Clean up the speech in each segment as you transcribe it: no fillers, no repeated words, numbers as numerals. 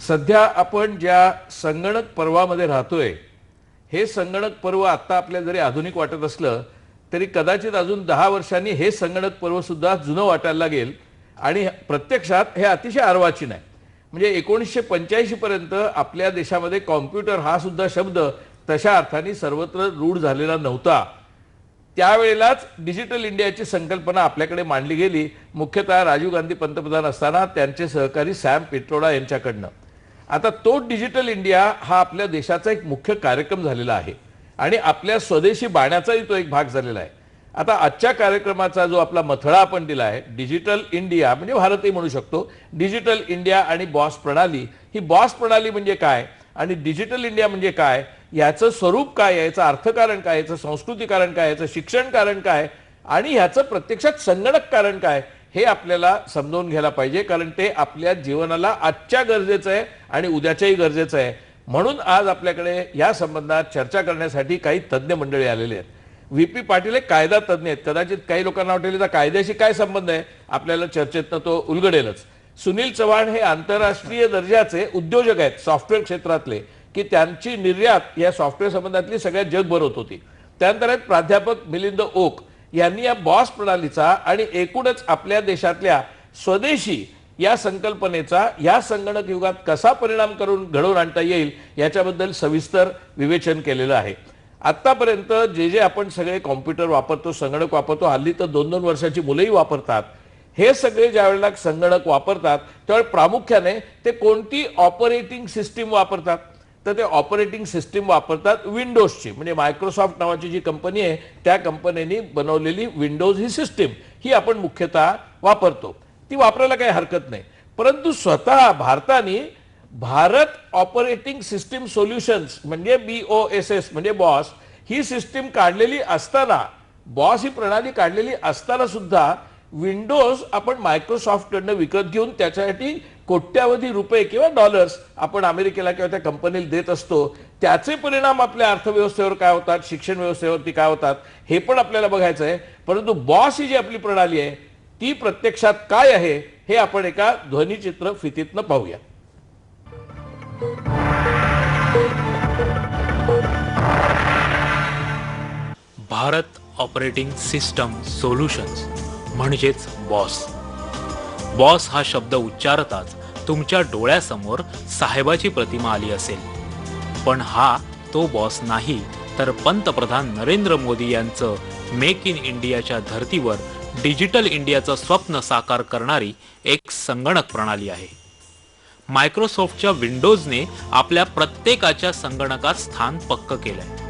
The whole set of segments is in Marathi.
सध्या आपण ज्या संगणक पर्वामध्ये राहतोय, हे संगणक पर्व आता आपल्या जरी आधुनिक वाटत असलं तरी कदाचित अजून 10 वर्षांनी हे संगणक पर्व सुद्धा जुनं वाटायला लागेल आणि प्रत्यक्षात हे अतिशय अर्वाचीन आहे. म्हणजे 1985 पर्यंत आपल्या देशामध्ये कॉम्प्युटर हा सुद्धा शब्द तशा अर्थाने सर्वत्र रूढ झालेला नव्हता. त्यावेळेलाच डिजिटल इंडियाची संकल्पना आपल्याकडे मांडली गेली, मुख्यतः राजीव गांधी पंतप्रधान असताना त्यांचे सहकारी सॅम पिट्रोडा यांच्याकडनं. आता तो डिजिटल इंडिया हा आपल्या देशाचा एक मुख्य कार्यक्रम झालेला आहे आणि आपल्या स्वदेशी बाण्याचाही तो एक भाग झालेला आहे. आता आजच्या कार्यक्रमाचा जो आपला मथळा आपण दिला आहे, डिजिटल इंडिया म्हणजे भारतही म्हणू शकतो, डिजिटल इंडिया आणि बॉस प्रणाली. ही बॉस प्रणाली म्हणजे काय आणि डिजिटल इंडिया म्हणजे काय, याचं स्वरूप काय, याचं अर्थकारण काय, याचं संस्कृतीकारण काय, याचं शिक्षण कारण काय आणि ह्याचं प्रत्यक्षात संगणक कारण काय, हे आपल्याला समजून घ्यायला पाहिजे. कारण ते आपल्या जीवनाला आजच्या गरजेचं आहे आणि उद्याच्याही गरजेचं आहे. म्हणून आज आपल्याकडे या संबंधात चर्चा करण्यासाठी काही तज्ज्ञ मंडळी आलेले आहेत. व्ही.पी. पाटील एक कायदा तज्ज्ञ आहेत. कदाचित काही लोकांना वाटेल तर कायद्याशी काय संबंध आहे, आपल्याला चर्चेतनं तो उलगडेलच. सुनील चव्हाण हे आंतरराष्ट्रीय दर्जाचे उद्योजक आहेत सॉफ्टवेअर क्षेत्रातले, की त्यांची निर्यात या सॉफ्टवेअर संबंधातली सगळ्यात जगभर होत होती. त्यानंतर आहेत प्राध्यापक मिलिंद ओक, यांनी या बॉस प्रणालीचा आणि एकूणच आपल्या देशातल्या स्वदेशी या संकल्पनेचा या संगणक युगात कसा परिणाम घडवून आणता येईल याच्याबद्दल सविस्तर विवेचन केलेलं आहे. आतापर्यंत जे आपण सगळे कॉम्प्युटर वापरतो, संगणक वापरतो, हल्ली तर 2-2 वर्षाची मुलंही वापरतात, हे सगळे ज्या वेळेला संगणक वापरतात त्यावेळी प्रामुख्याने ते कोणती ऑपरेटिंग सिस्टीम वापरतात, तर ते ऑपरेटिंग सिस्टीम वापरतात विंडोजची. म्हणजे मायक्रोसॉफ्ट नावाची जी कंपनी आहे त्या कंपनीने बनवलेली विंडोज ही सिस्टीम ही आपण मुख्यतः वापरतो. ती वापरायला काही हरकत नाही. परंतु स्वतः भारताने भारत ऑपरेटिंग सिस्टीम सोल्युशन्स म्हणजे BOSS म्हणजे बॉस ही सिस्टीम काढलेली असताना, बॉस ही प्रणाली काढलेली असताना सुद्धा विंडोज आपण मायक्रोसॉफ्टकडनं विकत घेऊन त्याच्यासाठी कोट्यावधी रुपये किंवा डॉलर्स आपण अमेरिकेला किंवा त्या कंपनीला देत असतो. त्याचे परिणाम आपल्या अर्थव्यवस्थेवर काय होतात, शिक्षण व्यवस्थेवरती काय होतात, हे पण आपल्याला बघायचं आहे. परंतु बॉस ही जी आपली प्रणाली आहे ती प्रत्यक्षात काय आहे हे आपण एका ध्वनिचित्र फितीतनं पाहूया. भारत ऑपरेटिंग सिस्टम सोल्युशन्स म्हणजेच बॉस. बॉस हा शब्द उच्चारताच तुमच्या डोळ्यासमोर साहेबाची प्रतिमा आली असेल, पण हा तो बॉस नाही, तर पंतप्रधान नरेंद्र मोदी यांचं मेक इन इंडियाच्या धर्तीवर डिजिटल इंडियाचं स्वप्न साकार करणारी एक संगणक प्रणाली आहे. मायक्रोसॉफ्टच्या विंडोजने आपल्या प्रत्येकाच्या संगणकात स्थान पक्क केलंय.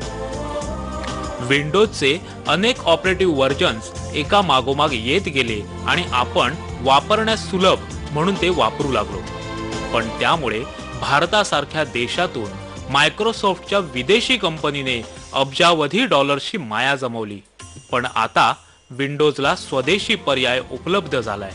विंडोजचे अनेक ऑपरेटिव्ह व्हर्जन्स एका मागोमाग येत गेले आणि आपण वापरण्यास सुलभ म्हणून ते वापरू लागलो. पण त्यामुळे भारतासारख्या देशातून मायक्रोसॉफ्टच्या विदेशी कंपनीने अब्जावधी डॉलर्सची माया जमवली. पण आता विंडोजला स्वदेशी पर्याय उपलब्ध झालाय.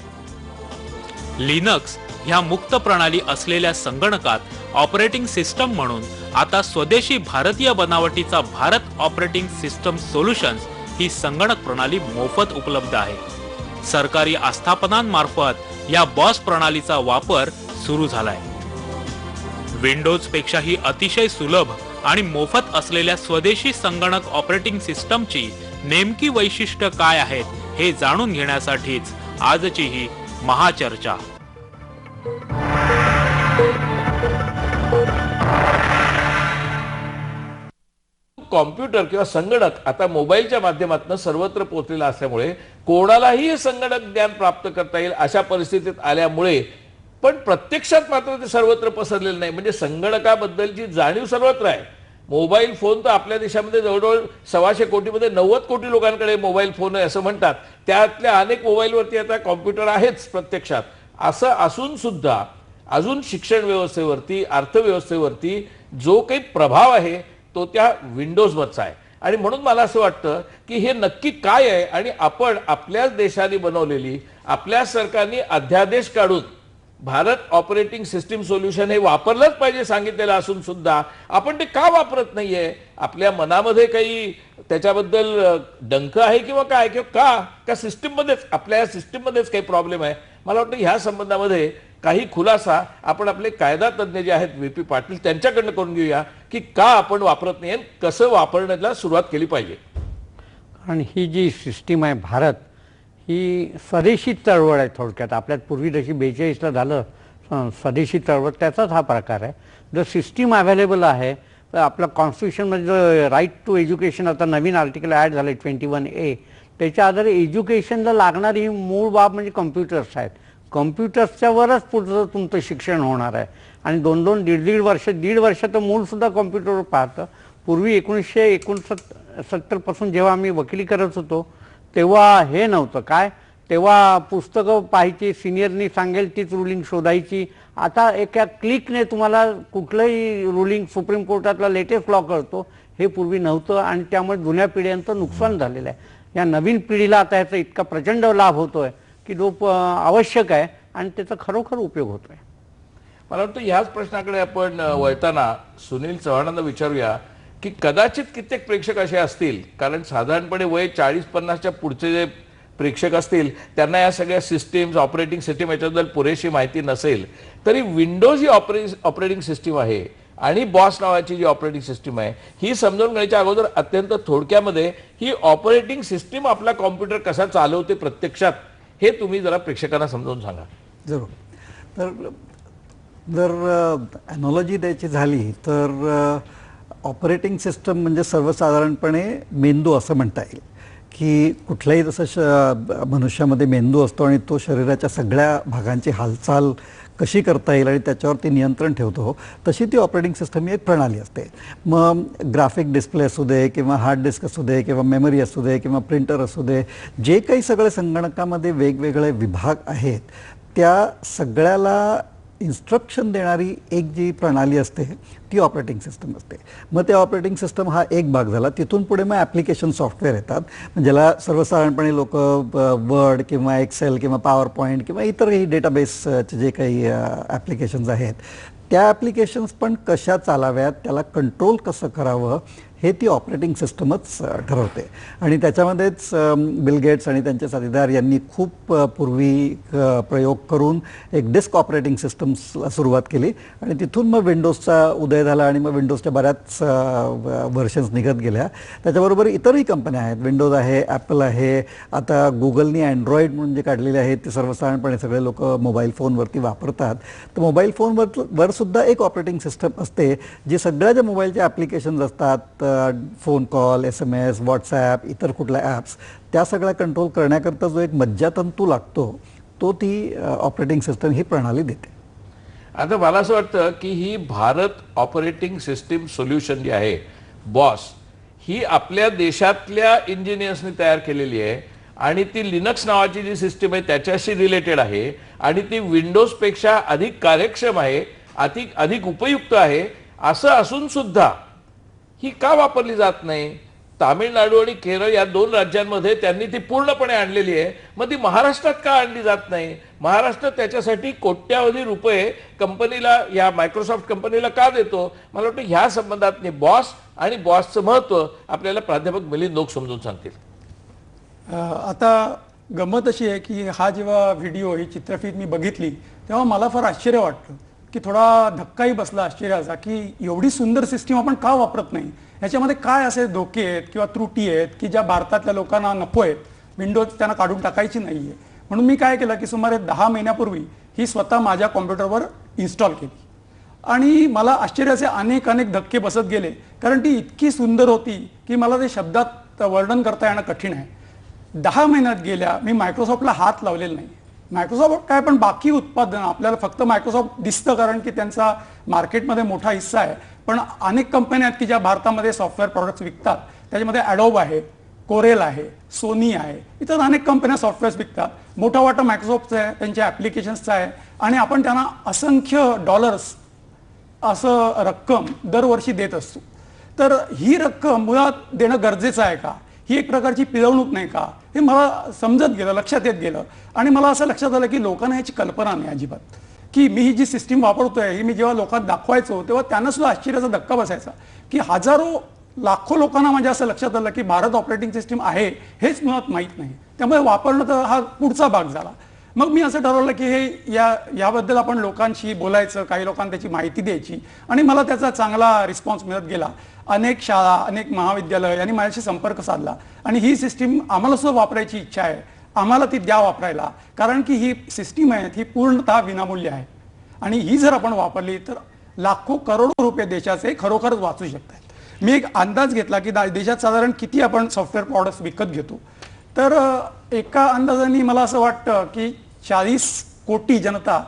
लिनक्स ह्या मुक्त प्रणाली असलेल्या संगणकात ऑपरेटिंग सिस्टम म्हणून आता स्वदेशी भारतीय बनावटीचा भारत ऑपरेटिंग सिस्टम सोल्युशन्स ही संगणक प्रणाली मोफत उपलब्ध आहे. सरकारी आस्थापनांमार्फत या बॉस प्रणालीचा वापर सुरू झालाय. विंडोज पेक्षाही अतिशय सुलभ आणि मोफत असलेल्या स्वदेशी संगणक ऑपरेटिंग सिस्टमची नेमकी वैशिष्ट्य काय आहेत हे जाणून घेण्यासाठीच आजची ही महाचर्चा. कॉम्प्युटर किंवा संगणक आता मोबाईलच्या माध्यमातून सर्वत्र पोहोचलेला असल्यामुळे कोणालाही हे संगणक ज्ञान प्राप्त करता येईल अशा परिस्थितीत आल्यामुळे, पण प्रत्यक्षात मात्र ते सर्वत्र पसरलेलं नाही. म्हणजे संगणकाबद्दलची जाणीव सर्वत्र आहे. मोबाईल फोन तर आपल्या देशामध्ये जवळजवळ 125 कोटीमध्ये 90 कोटी लोकांकडे मोबाईल फोन आहे असं म्हणतात. त्यातल्या अनेक मोबाईलवरती आता कॉम्प्युटर आहेच प्रत्यक्षात. असं असून सुद्धा अजून शिक्षण व्यवस्थेवरती, अर्थव्यवस्थेवरती जो काही प्रभाव आहे तो त्या विंडोजवरचा आहे. आणि म्हणून मला असं वाटतं की हे नक्की काय आहे आणि आपण आपल्याच देशाने बनवलेली, आपल्या सरकारने अध्यादेश काढून भारत ऑपरेटिंग सिस्टीम सोल्युशन हे वापरलंच पाहिजे सांगितलेलं असून सुद्धा आपण ते का वापरत नाहीये. आपल्या मनामध्ये काही त्याच्याबद्दल डंक आहे किंवा काय, किंवा का सिस्टीम मध्येच, आपल्या सिस्टीम मध्येच काही प्रॉब्लेम आहे. मला वाटतं ह्या संबंधामध्ये काही खुलासा आपण आपले कायदा तज्ज्ञ जे आहेत VP पाटील त्यांच्याकडनं करून घेऊया की का आपण वापरत नाही आणि कसं वापरण्याला सुरुवात केली पाहिजे. कारण ही जी सिस्टीम आहे भारत ही स्वदेशी चळवळ आहे. थोडक्यात आपल्यात पूर्वी जशी 42ला झालं स्वदेशी चळवळ त्याचाच हा प्रकार आहे. जर सिस्टीम अवेलेबल आहे तर आपलं कॉन्स्टिट्यूशनमध्ये राईट टू एज्युकेशन आता नवीन आर्टिकल ॲड झालं 21A त्याच्या आधारे एज्युकेशनला लागणारी मूळ बाब म्हणजे कम्प्युटर्स आहेत. कम्प्युटर्सच्यावरच पुढचं तुमचं शिक्षण होणार आहे आणि 2-2 दीड वर्ष तर मूलसुद्धा कम्प्युटरवर पाहतं. पूर्वी 1969 पासून जेव्हा आम्ही वकिली करत होतो तेव्हा हे नव्हतं काय, तेव्हा पुस्तकं पाहायची, सिनियरनी सांगेल तीच रुलिंग शोधायची. आता एका क्लिकने तुम्हाला कुठलंही रुलिंग सुप्रीम कोर्टातला लेटेस्ट लॉ कळतो, हे पूर्वी नव्हतं आणि त्यामुळे जुन्या पिढ्यांचं नुकसान झालेलं आहे. या नवीन पिढीला आता याचा इतका प्रचंड लाभ होतोय की जो आवश्यक आहे आणि त्याचा खरोखर उपयोग होतोय. मला वाटतं ह्याच प्रश्नाकडे आपण वळताना सुनील चव्हाणांना विचारूया की कदाचित कित्येक प्रेक्षक असे असतील, कारण साधारणपणे वय 40-50च्या पुढचे जे प्रेक्षक असतील त्यांना या सगळ्या सिस्टीम्स ऑपरेटिंग सिस्टीम याच्याबद्दल पुरेशी माहिती नसेल, तरी विंडोज ही ऑपरेटिंग सिस्टीम आहे आणि बॉस नावाची जी ऑपरेटिंग सिस्टीम आहे ही समजून घेण्याच्या अगोदर अत्यंत थोडक्यामध्ये ही ऑपरेटिंग सिस्टीम आपला कॉम्प्युटर कसा चालवते प्रत्यक्षात हे तुम्ही जरा प्रेक्षकांना समजावून सांगा. जरूर. तर जर ॲनॉलॉजी द्यायची झाली तर ऑपरेटिंग सिस्टम म्हणजे सर्वसाधारणपणे मेंदू असं म्हणता येईल की कुठल्याही जसं मनुष्यामध्ये मेंदू असतो आणि तो शरीराच्या सगळ्या भागांची हालचाल कशी करता येईल आणि त्याच्यावरती नियंत्रण ठेवतो, तशी ती ऑपरेटिंग सिस्टम ही एक प्रणाली असते. मग ग्राफिक डिस्प्ले असू दे किंवा हार्ड डिस्क असू दे किंवा मेमरी असू दे किंवा प्रिंटर असू दे, जे काही सगळे संगणकामध्ये वेगवेगळे विभाग आहेत त्या सगळ्याला इन्स्ट्रक्शन देणारी एक जी प्रणाली असते ती ऑपरेटिंग सिस्टम असते. मग ते ऑपरेटिंग सिस्टम हा एक भाग झाला. तिथून पुढे मग ॲप्लिकेशन सॉफ्टवेअर येतात, ज्याला सर्वसाधारणपणे लोक वर्ड किंवा एक्सेल किंवा पॉवर पॉईंट किंवा इतरही डेटाबेसचे जे काही ॲप्लिकेशन्स आहेत त्या ॲप्लिकेशन्स पण कशा चालाव्यात, त्याला कंट्रोल कसं करावं हे ती ऑपरेटिंग सिस्टमच ठरवते. आणि त्याच्यामध्येच बिल गेट्स आणि त्यांचे साथीदार यांनी खूप पूर्वी प्रयोग करून एक डिस्क ऑपरेटिंग सिस्टम्सला सुरुवात केली आणि तिथून मग विंडोजचा उदय झाला आणि मग विंडोजच्या बऱ्याच व्हर्शन्स निघत गेल्या. त्याच्याबरोबर इतरही कंपन्या आहेत, विंडोज आहे, ॲपल आहे, आता गुगलनी अँड्रॉइड म्हणून जे काढलेले आहेत ते सर्वसाधारणपणे सगळे लोक मोबाईल फोनवरती वापरतात. तर मोबाईल फोनवर सुद्धा एक ऑपरेटिंग सिस्टम असते जी सगळ्या ज्या मोबाईलचे ॲप्लिकेशन्स असतात, फोन कॉल, SMS, व्हॉट्सॲप, इतर कुठल्या ॲप्स, त्या सगळ्या कंट्रोल करण्याकरता जो एक मज्जातंतू लागतो तो ती ऑपरेटिंग सिस्टम ही प्रणाली देते. आता मला असं वाटतं की ही भारत ऑपरेटिंग सिस्टीम सोल्युशन जी आहे बॉस, ही आपल्या देशातल्या इंजिनियर्सनी तयार केलेली आहे आणि ती लिनक्स नावाची जी सिस्टीम आहे त्याच्याशी रिलेटेड आहे आणि ती विंडोजपेक्षा अधिक कार्यक्षम आहे, अधिक उपयुक्त आहे. असं असून सुद्धा ही का वापरली जात नाही? तामिळनाडू आणि केरळ या 2 राज्यांमध्ये त्यांनी ती पूर्णपणे आणलेली आहे. मग ती महाराष्ट्रात का आणली जात नाही? महाराष्ट्र त्याच्यासाठी कोट्यावधी रुपये कंपनीला, या मायक्रोसॉफ्ट कंपनीला का देतो? मला वाटतं ह्या संबंधात बॉस आणि बॉसचं महत्त्व आपल्याला प्राध्यापक मिलिंद नोक समजून सांगतील. आता गंमत अशी आहे की हा जेव्हा व्हिडिओ ही चित्रफित मी बघितली तेव्हा मला फार आश्चर्य वाटलं की थोडा धक्काही बसला आश्चर्याचा की एवढी सुंदर सिस्टीम आपण का वापरत नाही, ह्याच्यामध्ये काय असे धोके आहेत किंवा त्रुटी आहेत की ज्या भारतातल्या लोकांना नको आहेत, विंडोज त्यांना काढून टाकायची नाही आहे. म्हणून मी काय केलं की सुमारे 10 महिन्यापूर्वी ही स्वतः माझ्या कॉम्प्युटरवर इन्स्टॉल केली आणि मला आश्चर्याचे अनेक धक्के बसत गेले, कारण ती इतकी सुंदर होती की मला ते शब्दात वर्णन करता येणं कठीण आहे. 10 महिन्यात गेल्या मी मायक्रोसॉफ्टला हात लावलेला नाही. मायक्रोसॉफ्ट काय पण बाकी उत्पादन आपल्याला फक्त मायक्रोसॉफ्ट दिसतं कारण की त्यांचा मार्केटमध्ये मोठा हिस्सा आहे, पण अनेक कंपन्या आहेत की ज्या भारतामध्ये सॉफ्टवेअर प्रॉडक्ट्स विकतात. त्याच्यामध्ये ॲडोब आहे, कोरेल आहे, सोनी आहे, इतर अनेक कंपन्या सॉफ्टवेअर्स विकतात. मोठा वाटा मायक्रोसॉफ्टचा आहे, त्यांच्या ॲप्लिकेशन्सचा आहे आणि आपण त्यांना असंख्य डॉलर्स असं रक्कम दरवर्षी देत असतो. तर ही रक्कम मुळात देणं गरजेचं आहे का? ही एक प्रकारची पिळवणूक नाही का? हे मला समजत गेलं, लक्षात येत गेलं आणि मला असं लक्षात आलं की लोकांना याची कल्पना नाही अजिबात, की मी ही जी सिस्टीम वापरतोय ही मी जेव्हा लोकांना दाखवायचो तेव्हा त्यांना सुद्धा आश्चर्याचा धक्का बसायचा की हजारो लाखो लोकांना म्हणजे असं लक्षात आलं की भारत ऑपरेटिंग सिस्टीम आहे हेच मुळात माहीत नाही. त्यामुळे वापरणं तर हा पुढचा भाग झाला. मग मी असं ठरवलं की हे याबद्दल आपण लोकांशी बोलायचं, काही लोकांना त्याची माहिती द्यायची, आणि मला त्याचा चांगला रिस्पॉन्स मिळत गेला. अनेक शाळा, अनेक महाविद्यालय यांनी माझ्याशी संपर्क साधला आणि ही सिस्टीम आम्हाला सुद्धा वापरायची इच्छा आहे, आम्हाला ती द्या वापरायला, कारण की ही सिस्टीम आहे ही पूर्णतः विनामूल्य आहे आणि ही जर आपण वापरली तर लाखो करोडो रुपये देशाचे खरोखरच वाचू शकतात. मी एक अंदाज घेतला की देशात साधारण किती आपण सॉफ्टवेअर प्रॉडक्ट्स विकत घेतो, तर एका अंदाजाने मला असं वाटतं की 40 कोटी जनता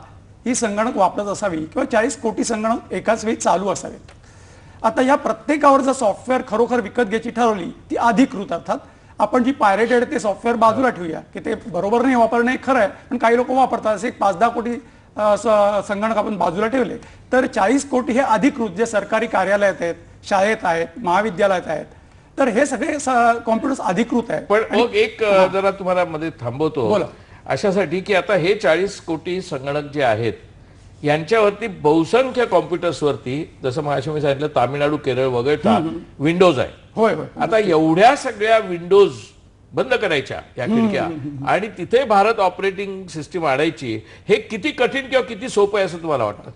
ही संगणक वापरत असावी किंवा 40 कोटी संगणक एकाच वेळी चालू असावेत. आता या प्रत्येकावर जर सॉफ्टवेअर खरोखर विकत घ्यायची ठरवली, ती अधिकृत अर्थात, आपण जी पायरेटेड ते सॉफ्टवेअर बाजूला ठेवूया की ते बरोबर नाही वापरणे हे खरं आहे, पण काही लोक वापरतात, असे 5-10 कोटी संगणक आपण बाजूला ठेवले तर 40 कोटी हे अधिकृत जे सरकारी कार्यालयात आहेत, शाळेत आहेत, महाविद्यालयात आहेत, तर हे सगळे कॉम्प्युटर्स अधिकृत आहेत. पण मग एक जरा तुम्हाला मध्ये थांबवतो बोला. अशासाठी की आता हे 40 कोटी संगणक जे आहेत यांच्यावरती बहुसंख्य कॉम्प्युटर्सवरती, जसं मगाशी मी सांगितलं तामिळनाडू, केरळ वगळता विंडोज आहे. होय होय. आता एवढ्या सगळ्या विंडोज बंद करायच्या या खिडक्या आणि तिथे भारत ऑपरेटिंग सिस्टीम आणायची, हे किती कठीण किंवा किती सोपं आहे असं तुम्हाला वाटतं?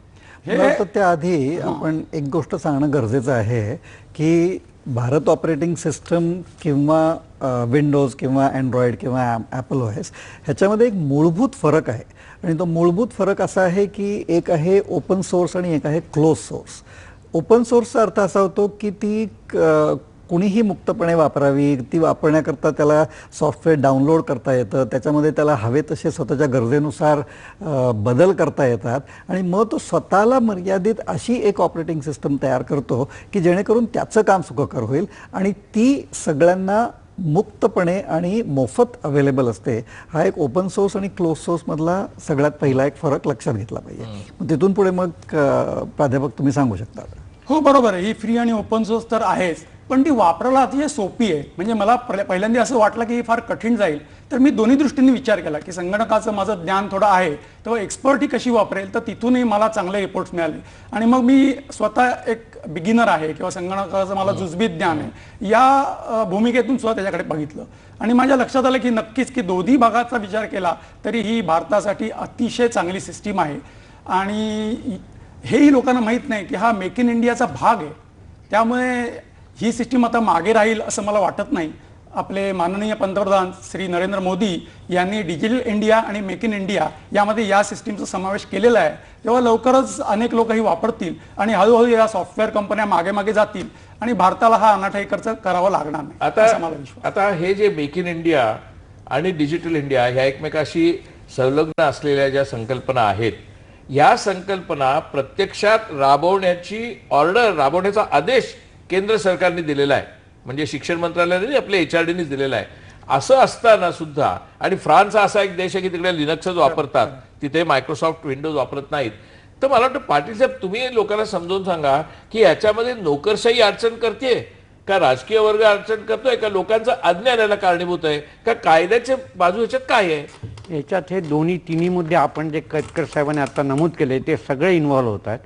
तर त्याआधी आपण एक गोष्ट सांगणं गरजेचं आहे की भारत ऑपरेटिंग सिस्टम किंवा विंडोज किंवा अँड्रॉइड किंवा ॲपल OS ह्याच्यामध्ये एक मूलभूत फरक आहे आणि तो मूलभूत फरक असा आहे की एक आहे ओपन सोर्स आणि एक आहे क्लोज सोर्स. ओपन सोर्सचा अर्थ असा होतो की ती कुणीही मुक्तपणे वापरावी, ती वापरण्याकरता त्याला सॉफ्टवेअर डाउनलोड करता येतं, त्याच्यामध्ये त्याला हवे तसे स्वतःच्या गरजेनुसार बदल करता येतात आणि मग तो स्वतःला मर्यादित अशी एक ऑपरेटिंग सिस्टम तयार करतो की जेणेकरून त्याचं काम सुखकर होईल आणि ती सगळ्यांना मुक्तपणे आणि मोफत अवेलेबल असते. हा एक ओपन सोर्स आणि क्लोज सोर्समधला सगळ्यात पहिला एक फरक लक्षात घेतला पाहिजे. मग तिथून पुढे मग प्राध्यापक तुम्ही सांगू शकता. हो बरोबर आहे, ही फ्री आणि ओपन सोर्स तर आहेच, पण ती वापरायला अतिशय सोपी आहे. म्हणजे मला पहिल्यांदा असं वाटलं की ही फार कठीण जाईल, तर मी दोन्ही दृष्टीने विचार केला की संगणकाचं माझं ज्ञान थोडं आहे, तेव्हा एक्सपर्ट ही कशी वापरेल, तर तिथूनही मला चांगले रिपोर्ट्स मिळाले. आणि मग मी स्वतः एक बिगिनर आहे किंवा संगणकाचं मला जुजबीत ज्ञान आहे, या भूमिकेतून सुद्धा त्याच्याकडे बघितलं आणि माझ्या लक्षात आलं की नक्कीच की दोन्ही भागाचा विचार केला तरी ही भारतासाठी अतिशय चांगली सिस्टीम आहे. आणि हेही लोकांना माहीत नाही की हा मेक इन इंडियाचा भाग आहे, त्यामुळे ही सिस्टीम आता मागे राहील असं मला वाटत नाही. आपले माननीय पंतप्रधान श्री नरेंद्र मोदी यांनी डिजिटल इंडिया आणि मेक इन इंडिया यामध्ये या सिस्टीमचा समावेश केलेला आहे, तेव्हा लवकरच अनेक लोकही वापरतील आणि हळूहळू या सॉफ्टवेअर कंपन्या मागे मागे जातील आणि भारताला हा अनाठाई खर्च करावा लागणार नाही असा मला विश्वास. आता हे जे मेक इन इंडिया आणि डिजिटल इंडिया ह्या एकमेकाशी संलग्न असलेल्या ज्या संकल्पना आहेत, या संकल्पना प्रत्यक्षात राबवण्याचा आदेश केंद्र सरकारने दिलेला आहे, म्हणजे शिक्षण मंत्रालयाने आपल्या HRDनेच दिलेला आहे. असं असताना सुद्धा, आणि फ्रान्स हा असा एक देश आहे की तिकडे लिनक्सच वापरतात, तिथे मायक्रोसॉफ्ट विंडोज वापरत नाहीत, तर मला वाटतं पाटील साहेब तुम्ही लोकांना समजावून सांगा की याच्यामध्ये नोकरशाही अडचण करते का, राजकीय वर्ग अडचण करतोय का, लोकांचं अज्ञान याला कारणीभूत आहे का, कायद्याच्या बाजू ह्याच्यात काय आहे? याच्यात हे तिन्ही मुद्दे आपण जे केतकर साहेबांनी आता नमूद केले ते सगळे इन्व्हॉल्व्ह होत आहेत.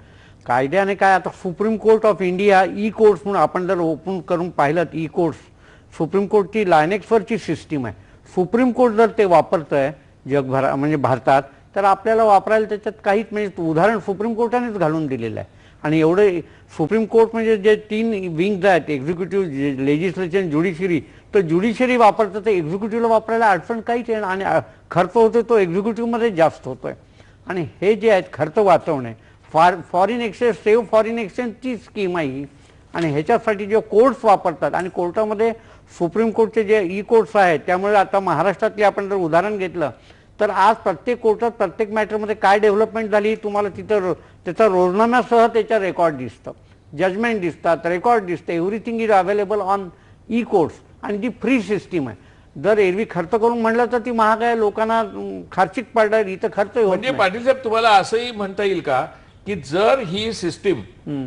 कायद्याने काय, आता supreme court of India E courts म्हणून आपण जर ओपन करून पाहिलं, ई कोर्ट्स सुप्रीम कोर्टची लायनेक्सवरची सिस्टीम आहे. सुप्रीम कोर्ट जर ते वापरतंय जगभरात म्हणजे भारतात, तर आपल्याला वापरायला त्याच्यात काहीच, म्हणजे उदाहरण सुप्रीम कोर्टानेच घालून दिलेलं आहे. आणि एवढे सुप्रीम कोर्ट म्हणजे जे 3 विंग्ज आहेत, एक्झिक्युटिव्ह, लेजिस्लेचर, ज्युडिशरी, तर ज्युडिशरी वापरतं तर एक्झिक्युटिव्हला वापरायला अडचण काहीच आहे आणि खर्च होतो तो एक्झिक्युटिव्हमध्ये जास्त होतोय. आणि हे जे आहेत खर्च वाचवणे, फॉरेन एक्सचेंज, सेव्ह फॉरेन एक्सचेंजची स्कीम आहे ही. आणि ह्याच्यासाठी जे कोर्ट्स वापरतात आणि कोर्टामध्ये सुप्रीम कोर्टचे जे ई कोर्ट्स आहेत, त्यामुळे आता महाराष्ट्रातले आपण जर उदाहरण घेतलं तर आज प्रत्येक कोर्टात प्रत्येक मॅटरमध्ये काय डेव्हलपमेंट झाली तुम्हाला तिथं त्याचा रोजनाम्यासह त्याच्या रेकॉर्ड दिसतं, जजमेंट दिसतात, रेकॉर्ड दिसतं, everything is available on E courts. आणि ती फ्री सिस्टीम आहे. जर एरवी खर्च करून म्हणलं तर ती महाग आहे, लोकांना खर्चिक पडणार, इथं खर्च होत म्हणजे पाटील साहेब तुम्हाला असंही म्हणता येईल का की जर ही सिस्टीम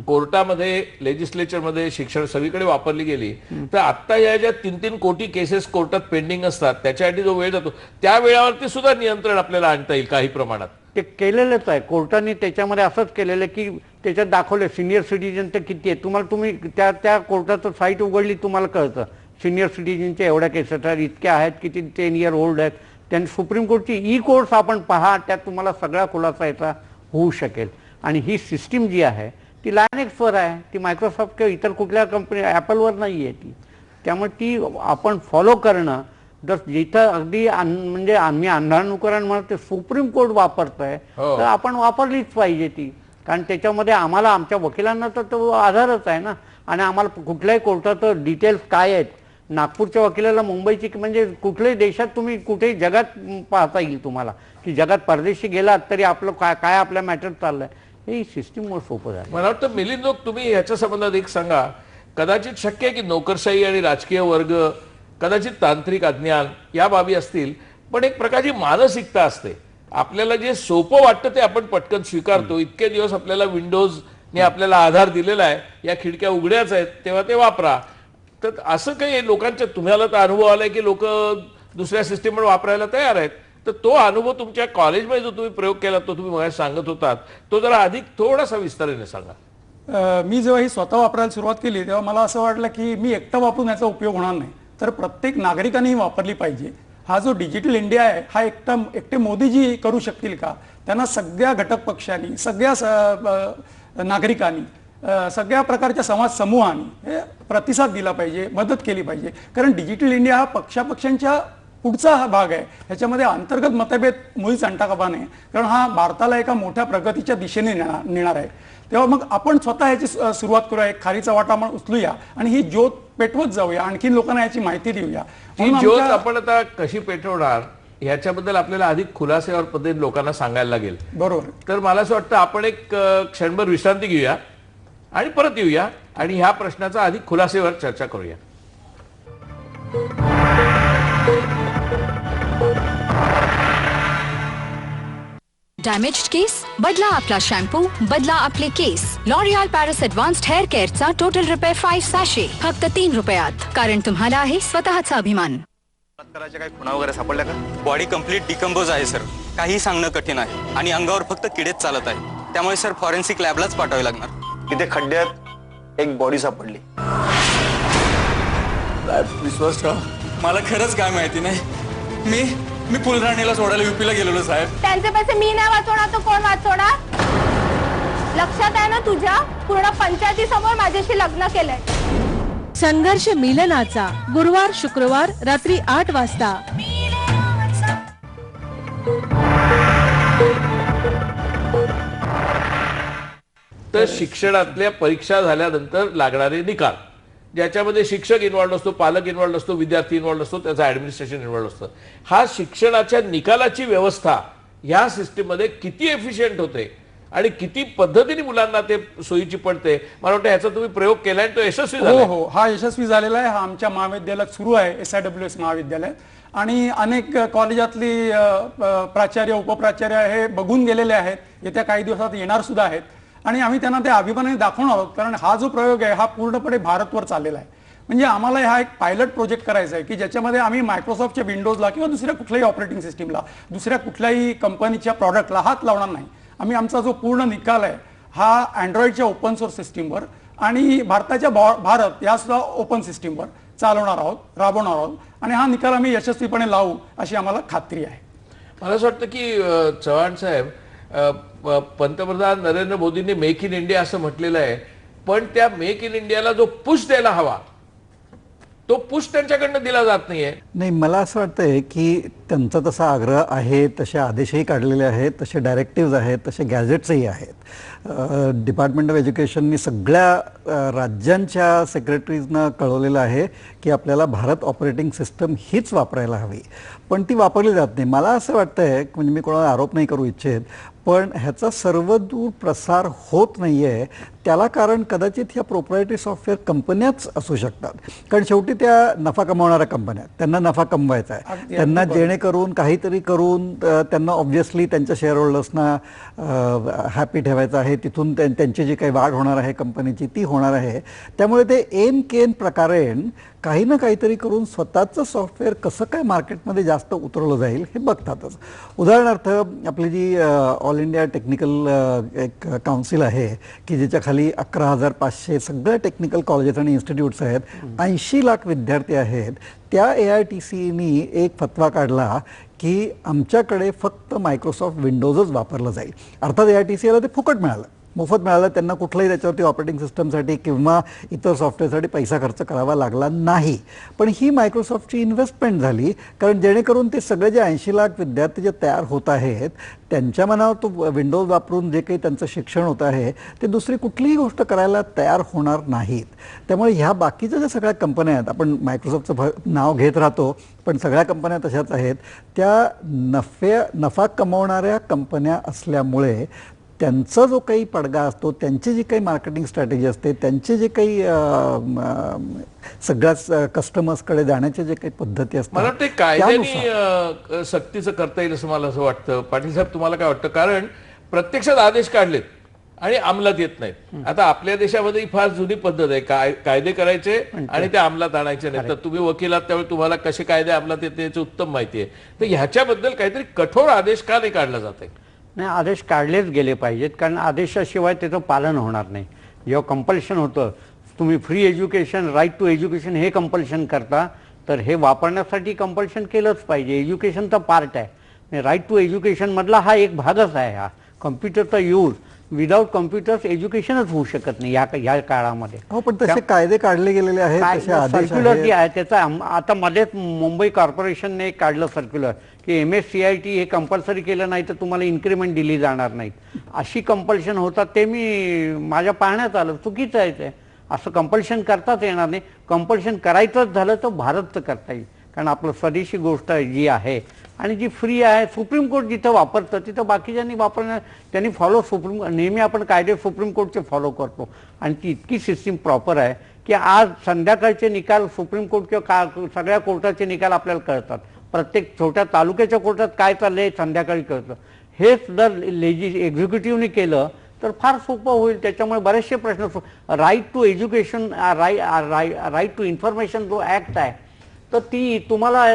कोर्टामध्ये, लेजिस्लेचरमध्ये, शिक्षण सगळीकडे वापरली गेली तर आता या ज्या 3-3 कोटी केसेस कोर्टात पेंडिंग असतात त्याच्यासाठी जो वेळ जातो त्या वेळावरती सुद्धा नियंत्रण आपल्याला आणता येईल काही प्रमाणात? ते केलेलंच आहे कोर्टाने. त्याच्यामध्ये असंच केलेलं की त्याच्यात दाखवलं सिनियर सिटीजन तर किती आहे, तुम्ही त्या कोर्टाचं साईट उघडली तुम्हाला कळतं सिनियर सिटीजनच्या एवढ्या केसेस आहेत, इतक्या आहेत, किती 10 year old आहेत, त्यांनी सुप्रीम कोर्टची ई कोर्ट्स आपण पहा, त्यात तुम्हाला सगळा खुलासा याचा होऊ शकेल. आणि ही सिस्टीम जी आहे ती लायनेक्सवर आहे, ती मायक्रोसॉफ्ट किंवा इतर कुठल्या कंपनी ॲपलवर नाही आहे ती. त्यामुळे ती आपण फॉलो करणं, जर जिथं अगदी म्हणजे आम्ही अंधानुकरण म्हणत ते सुप्रीम कोर्ट वापरतोय तर आपण वापरलीच पाहिजे ती. कारण त्याच्यामध्ये आम्हाला आमच्या वकिलांना तर तो आधारच आहे ना. आणि आम्हाला कुठल्याही कोर्टाचं डिटेल्स काय आहेत, नागपूरच्या वकिलाला मुंबईची म्हणजे कुठल्याही देशात तुम्ही कुठेही जगात पाहता येईल तुम्हाला, की जगात परदेशी गेलात तरी आपलं काय आपल्या मॅटर चाललंय, हे सिस्टीमवर सोपं झालं. मला वाटतं मिलिंद, तुम्ही ह्याच्या संबंधात एक सांगा. कदाचित शक्य आहे की नोकरशाही आणि राजकीय वर्ग, कदाचित तांत्रिक अज्ञान या बाबी असतील, पण एक प्रकारची मानसिकता असते. आपल्याला जे सोपं वाटतं ते आपण पटकन स्वीकारतो. इतके दिवस आपल्याला विंडोजने आपल्याला आधार दिलेला आहे, या खिडक्या उघड्याच आहेत तेव्हा ते वापरा. तर असं काही लोकांच्या, तुम्हाला तर अनुभव आलाय की लोक दुसऱ्या सिस्टीमवर वापरायला तयार आहेत. तर तो अनुभव तुमच्या कॉलेजमध्ये जो तुम्ही प्रयोग केला, तो तुम्ही मला सांगत होतात, तो जरा अधिक थोडासा विस्ताराने सांगा. मी जेव्हा ही स्वतः वापरायला सुरुवात केली तेव्हा मला असं वाटलं की मी एकटं वापरून याचा उपयोग होणार नाही, तर प्रत्येक नागरिकाने ही वापरली पाहिजे. हा जो डिजिटल इंडिया आहे हा एकटे मोदीजी करू शकतील का? त्यांना सगळ्या घटक पक्षांनी, सगळ्या नागरिकांनी, सगळ्या प्रकारच्या समाज समूहांनी हे प्रतिसाद दिला पाहिजे, मदत केली पाहिजे. कारण डिजिटल इंडिया हा पक्षापक्षांच्या पुढचा हा भाग आहे. ह्याच्यामध्ये अंतर्गत मतभेद मुळीच आणता कामा नये, कारण हा भारताला एका मोठ्या प्रगतीच्या दिशेने नेणार आहे. तेव्हा मग आपण स्वतः याची सुरुवात करूया, एक खारीचा वाटा आपण उचलूया आणि ही ज्योत पेटवत जाऊया, आणखी लोकांना याची माहिती देऊया. ही ज्योत आपण आता कशी पेटवणार ह्याच्याबद्दल आपल्याला अधिक खुलासेवर पद्धतीने लोकांना सांगायला लागेल. बरोबर. तर मला असं वाटतं आपण एक क्षणभर विश्रांती घेऊया आणि परत येऊया आणि ह्या प्रश्नाचा अधिक खुलासेवर चर्चा करूया. डॅमेज्ड केस? बदला आपला शॅम्पू, बदला आपले केस. लॉरियल पॅरिस ॲडव्हान्स्ड हेअर केअरचा टोटल रिपेअर 5 सॅशे फक्त 3 रुपयात. कारण तुम्हाला आहे स्वतःचा अभिमान. बलात्काराच्या काही खुणा वगैरे सापडल्या का? बॉडी कम्प्लीट डिकम्पोज आहे सर, काही सांगणं कठीण आहे आणि अंगावर फक्त किडेच चालत आहे. त्यामुळे सर फॉरेन्सिक लॅबलाच पाठवावे लागणार. तिथे खड्ड्यात एक बॉडी सापडली. विश्वास ठेवा, मला खरंच काय माहिती नाही. मी फुलराणीला सोडायला युपीला गेलेलो साहेब. त्यांचे पैसे मी नाही वाचवणार तर कोण वाचवणार? लक्षात आहे ना तुझ्या? पूर्ण पंचायती समोर माझ्याशी लग्न केलंय. संघर्ष मिलनाचा गुरुवार शुक्रवार रात्री 8 वाजता. तर शिक्षणातल्या परीक्षा झाल्यानंतर लागणारे निकाल, ज्याच्यामध्ये शिक्षक इन्व्हॉल्ड असतो, पालक इन्व्हॉल्ड असतो, विद्यार्थी इन्व्हॉल्ड असतो, त्याचं ऍडमिनिस्ट्रेशन इन्व्हॉल्ड असतं. हा शिक्षणाच्या निकालाची व्यवस्था ह्या सिस्टीममध्ये किती एफिशियंट होते आणि किती पद्धतीने मुलांना ते सोयीची पडते, मला वाटतं ह्याचा तुम्ही प्रयोग केलाय, तो यशस्वी झाला. हो, हा यशस्वी झालेला आहे. हा आमच्या महाविद्यालयात सुरू आहे, SIWS महाविद्यालय. आणि अनेक कॉलेजातली प्राचार्य, उपप्राचार्य हे बघून गेलेले आहेत, येत्या काही दिवसात येणार सुद्धा आहेत. आणि आम्ही त्यांना ते अभिमानाने दाखवणार आहोत, कारण हा जो प्रयोग आहे हा पूर्णपणे भारतवर चाललेला आहे. म्हणजे आम्हाला हा एक पायलट प्रोजेक्ट करायचा आहे की ज्याच्यामध्ये आम्ही मायक्रोसॉफ्टच्या विंडोजला किंवा दुसऱ्या कुठल्याही ऑपरेटिंग सिस्टीमला, दुसऱ्या कुठल्याही कंपनीच्या प्रॉडक्टला हात लावणार नाही. आम्ही आमचा जो पूर्ण निकाल आहे हा अँड्रॉइडच्या ओपन सोर्स सिस्टीमवर आणि भारताच्या भारत या सुद्धा ओपन सिस्टीमवर चालवणार आहोत, राबवणार आहोत. आणि हा निकाल आम्ही यशस्वीपणे लावू अशी आम्हाला खात्री आहे. मला असं वाटतं की चव्हाण साहेब, पंतप्रधान नरेंद्र मोदींनी मेक इन इंडिया असं म्हटलेलं आहे, पण त्या मेक इन इंडियाला जो पुश द्यायला हवा तो पुश त्यांच्याकडनं दिला जात नाहीये. नाही, मला असं वाटतंय की त्यांचा तसा आग्रह आहे, तसे आदेशही काढलेले आहेत, तसे डायरेक्टिव्ज आहेत, तसे गॅझेट्सही आहेत. डिपार्टमेंट ऑफ एज्युकेशननी सगळ्या राज्यांच्या सेक्रेटरीजना कळवलेलं आहे की आपल्याला भारत ऑपरेटिंग सिस्टम हीच वापरायला हवी, पण ती वापरली जात नाही. मला असं वाटतंय, म्हणजे मी कोणाला आरोप नाही करू इच्छित, पण ह्याचा सर्वदूर प्रसार होत नाही आहे. त्याला कारण कदाचित ह्या प्रोप्रायटरी सॉफ्टवेअर कंपन्याच असू शकतात, कारण शेवटी त्या नफा कमावणाऱ्या कंपन्या, त्यांना नफा कमवायचा आहे. त्यांना जेणेकरून काहीतरी करून त्यांना ऑब्व्हियसली त्यांच्या शेअर होल्डर्सना हॅपी ठेवायचं आहे, तिथून त्यांची जी काही वाढ होणार आहे कंपनीची ती होणार आहे. त्यामुळे ते एन केन प्रकारे काही ना काहीतरी करून स्वतःचं सॉफ्टवेअर कसं काय मार्केटमध्ये जास्त उतरवलं जाईल हे बघतातच. उदाहरणार्थ आपली जी ऑल इंडिया टेक्निकल एक काउन्सिल आहे की ज्याच्या खाली 11,500 सगळ्या टेक्निकल कॉलेजेस आणि इन्स्टिट्यूट्स आहेत, 80 लाख विद्यार्थी आहेत, त्या AITCनी एक फतवा काढला की आमच्याकडे फक्त मायक्रोसॉफ्ट विंडोजच वापरलं जाईल. अर्थात AITCला ते फुकट मिळालं, मोफत मिळालं, त्यांना कुठलंही त्याच्यावरती ऑपरेटिंग सिस्टमसाठी किंवा इतर सॉफ्टवेअरसाठी पैसा खर्च करावा लागला नाही. पण ही मायक्रोसॉफ्टची इन्व्हेस्टमेंट झाली, कारण जेणेकरून ते सगळे जे 80 लाख विद्यार्थी जे तयार होत आहेत त्यांच्या मनावर तो विंडोज वापरून जे काही त्यांचं शिक्षण होत आहे ते दुसरी कुठलीही गोष्ट करायला तयार होणार नाहीत. त्यामुळे ह्या बाकीच्या ज्या सगळ्या कंपन्या आहेत, आपण मायक्रोसॉफ्टचं नाव घेत राहतो पण सगळ्या कंपन्या तशाच आहेत, त्या नफा कमवणाऱ्या कंपन्या असल्यामुळे त्यांचा जो काही पडगा असतो, त्यांची जी काही मार्केटिंग स्ट्रॅटेजी असते, त्यांचे जे काही सगळ्याच कस्टमर्सकडे जाण्याच्या जे काही पद्धती असतात, मला वाटतं कायद्याने सक्तीचं करता येईल असं मला असं वाटतं. पाटील साहेब, तुम्हाला काय वाटतं? कारण प्रत्यक्षात आदेश काढलेत आणि अंमलात येत नाहीत. आता आपल्या देशामध्ये ही फार जुनी पद्धत आहे, कायदे करायचे आणि ते अंमलात आणायचे नाही. तर तुम्ही वकील आहात त्यामुळे तुम्हाला कसे कायदे अंमलात येते याची उत्तम माहिती आहे. तर ह्याच्याबद्दल काहीतरी कठोर आदेश का नाही काढला जात आहे? नाही, आदेश काढलेच गेले पाहिजेत, कारण आदेशाशिवाय त्याचं पालन होणार नाही. जेव्हा कंपल्शन होतं, तुम्ही free education, right to education हे कंपल्शन करता, तर हे वापरण्यासाठी कंपल्शन केलंच पाहिजे. एज्युकेशनचा पार्ट आहे, राईट टू एज्युकेशन मधला हा एक भागच आहे. हा कम्प्युटरचा यूज विदाउट कम्प्युटर्स एज्युकेशनच होऊ शकत नाही ह्या काळामध्ये. हो, पण तसे कायदे काढले गेलेले आहेत, तसे आदेश सर्क्युलर जी आहे त्याचा आता मध्येच मुंबई कॉर्पोरेशनने काढलं सर्क्युलर की MSCIT हे कंपल्सरी केलं नाही तर तुम्हाला इन्क्रिमेंट दिली जाणार नाहीत. अशी कंपल्शन होतात ते मी माझ्या पाहण्यात आलं. चुकीचं आहे ते, असं कंपल्शन करताच येणार नाही. कंपल्शन करायचंच झालं तर भारतचं करता येईल, कारण आपलं स्वदेशी गोष्ट जी आहे आणि जी फ्री आहे. सुप्रीम कोर्ट जिथं वापरतं तिथं बाकीच्यांनी त्यांनी फॉलो नेहमी आपण कायदे सुप्रीम कोर्टचे फॉलो करतो आणि ती इतकी सिस्टीम प्रॉपर आहे की आज संध्याकाळचे निकाल सुप्रीम कोर्ट किंवा सगळ्या कोर्टाचे निकाल आपल्याला कळतात. प्रत्येक छोट्या तालुक्याच्या कोर्टात काय चाललंय संध्याकाळी कळतं. हेच जर एक्झिक्युटिव्हने केलं तर फार सोपं होईल. त्याच्यामुळे बरेचसे प्रश्न right to education, right to information जो ऍक्ट आहे तर ती तुम्हाला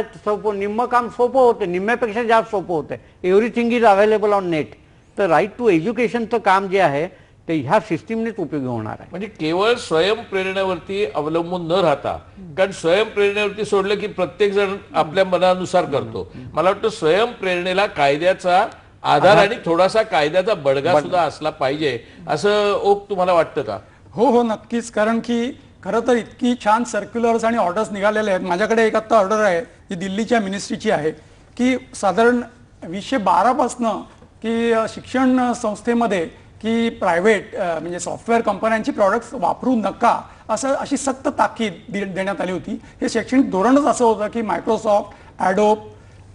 निम्म काम सोपं होतं, निम्म्यापेक्षा जास्त सोपं होतं. Everything is available on net. तर राईट टू एज्युकेशनचं काम जे आहे ते ह्या सिस्टीमनेच उपयोगी होणार आहे. म्हणजे केवळ स्वयंप्रेरणेवरती अवलंबून न राहता, कारण स्वयंप्रेरणेवरती सोडलं की प्रत्येक जण आपल्या मनानुसार करतो. मला वाटतं स्वयंप्रेरणेला कायद्याचा आधार आणि थोडासा कायद्याचा बडगा सुद्धा असला पाहिजे, असं ओक तुम्हाला वाटतं का? हो, नक्कीच. कारण की खरं तर इतकी छान सर्क्युलर्स आणि ऑर्डर्स निघालेले आहेत. माझ्याकडे एक आता ऑर्डर आहे जी दिल्लीच्या मिनिस्ट्रीची आहे की साधारण 2012 पासनं की शिक्षण संस्थेमध्ये की प्रायव्हेट म्हणजे सॉफ्टवेअर कंपन्यांची प्रॉडक्ट्स वापरू नका अशी सक्त ताकीद देण्यात आली होती. हे शैक्षणिक धोरणच असं होतं की मायक्रोसॉफ्ट, ॲडोब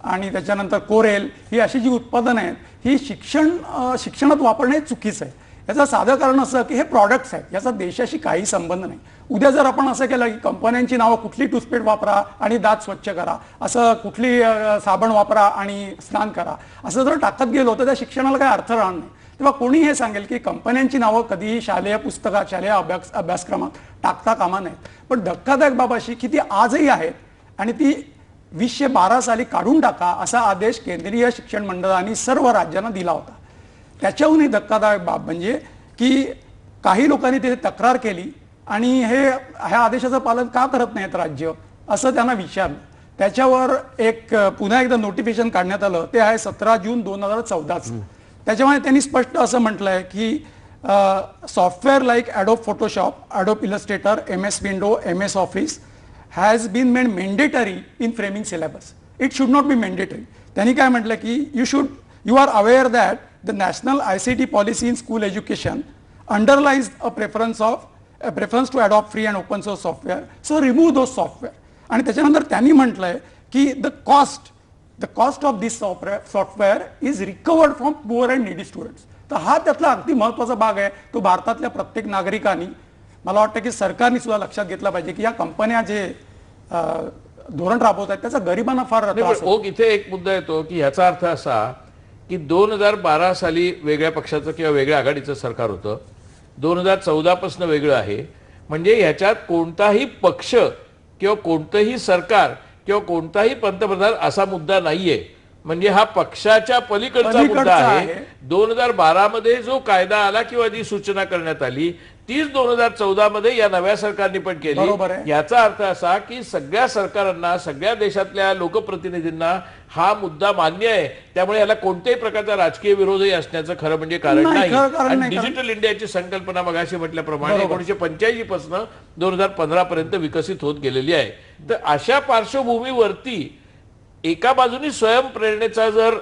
आणि त्याच्यानंतर कोरेल ही अशी जी उत्पादनं आहेत ही शिक्षणात वापरणे चुकीचं आहे. याचं साधं कारण असं की हे प्रॉडक्ट्स आहेत, याचा देशाशी काही संबंध नाही. उद्या जर आपण असं केलं की कंपन्यांची नावं कुठली टूथपेस्ट वापरा आणि दात स्वच्छ करा, असं कुठली साबण वापरा आणि स्नान करा, असं जर टाकत गेलो तर त्या शिक्षणाला काही अर्थ राहणार नाही. तेव्हा कोणी हे सांगेल की कंपन्यांची नावं कधीही शालेय पुस्तकात, शालेय अभ्यासक्रमात टाकता कामा नयेत. पण धक्कादायक बाब अशी की ती आजही आहेत आणि ती 2012 साली काढून टाका असा आदेश केंद्रीय शिक्षण मंडळाने सर्व राज्यांना दिला होता. त्याच्याहूनही धक्कादायक बाब म्हणजे की काही लोकांनी तिथे तक्रार केली आणि ह्या आदेशाचं पालन का करत नाहीत राज्य असं त्यांना विचारलं. त्याच्यावर पुन्हा एकदा नोटिफिकेशन काढण्यात आलं. ते आहे 17 जून 2014. त्याच्यामुळे त्यांनी स्पष्ट असं म्हटलंय की software like Adobe Photoshop, Adobe Illustrator, MS window, MS Office has been made mandatory in framing syllabus. It should not be mandatory. त्यांनी काय म्हटलं की you are aware that the national ICT policy in school education underlies a preference to adopt free and open source software, so remove those software. आणि त्याच्यानंतर त्यांनी म्हटलंय की the cost of this software is recovered from poor and needy students. तर हा त्यातला अगदी महत्वाचा भाग आहे. तो भारतातल्या प्रत्येक नागरिकांनी, मला वाटतं की सरकारने सुद्धा लक्षात घेतला पाहिजे की या कंपन्या जे धोरण राबवत आहेत त्याचा गरिबांना फार त्रास होतो. इथे एक मुद्दा येतो की ह्याचा अर्थ असा की 2012 साली वेगळ्या पक्षाचं किंवा वेगळ्या आघाडीचं सरकार होतं, 2014 पासून वेगळं आहे. म्हणजे ह्याच्यात कोणताही पक्ष किंवा कोणतंही सरकार किंवा कोणताही पंतप्रधान असा मुद्दा नाहीये. म्हणजे हा पक्षाच्या पलीकडचा मुद्दा आहे. 2012 मध्ये जो कायदा आला किंवा जी सूचना करण्यात आली तीच 2014 मध्ये या नव्या सरकारने पण बरोबर केली. आहे. याचा अर्थ असा की सगळ्या सरकारांना, सगळ्या देशातल्या लोकप्रतिनिधींना हा मुद्दा मान्य आहे. त्यामुळे याला कोणत्याही प्रकारचा राजकीय विरोधही असण्याचं खरं म्हणजे कारण नाही, नाही. खरं कारण आणि नाही, डिजिटल इंडियाची संकल्पना मगाशी म्हटल्याप्रमाणे बरोबर. 1985 पासून 2015 पर्यंत विकसित होत गेलेली आहे. तर अशा पार्श्वभूमीवरती एका बाजूनी स्वयंप्रेरणेचा जर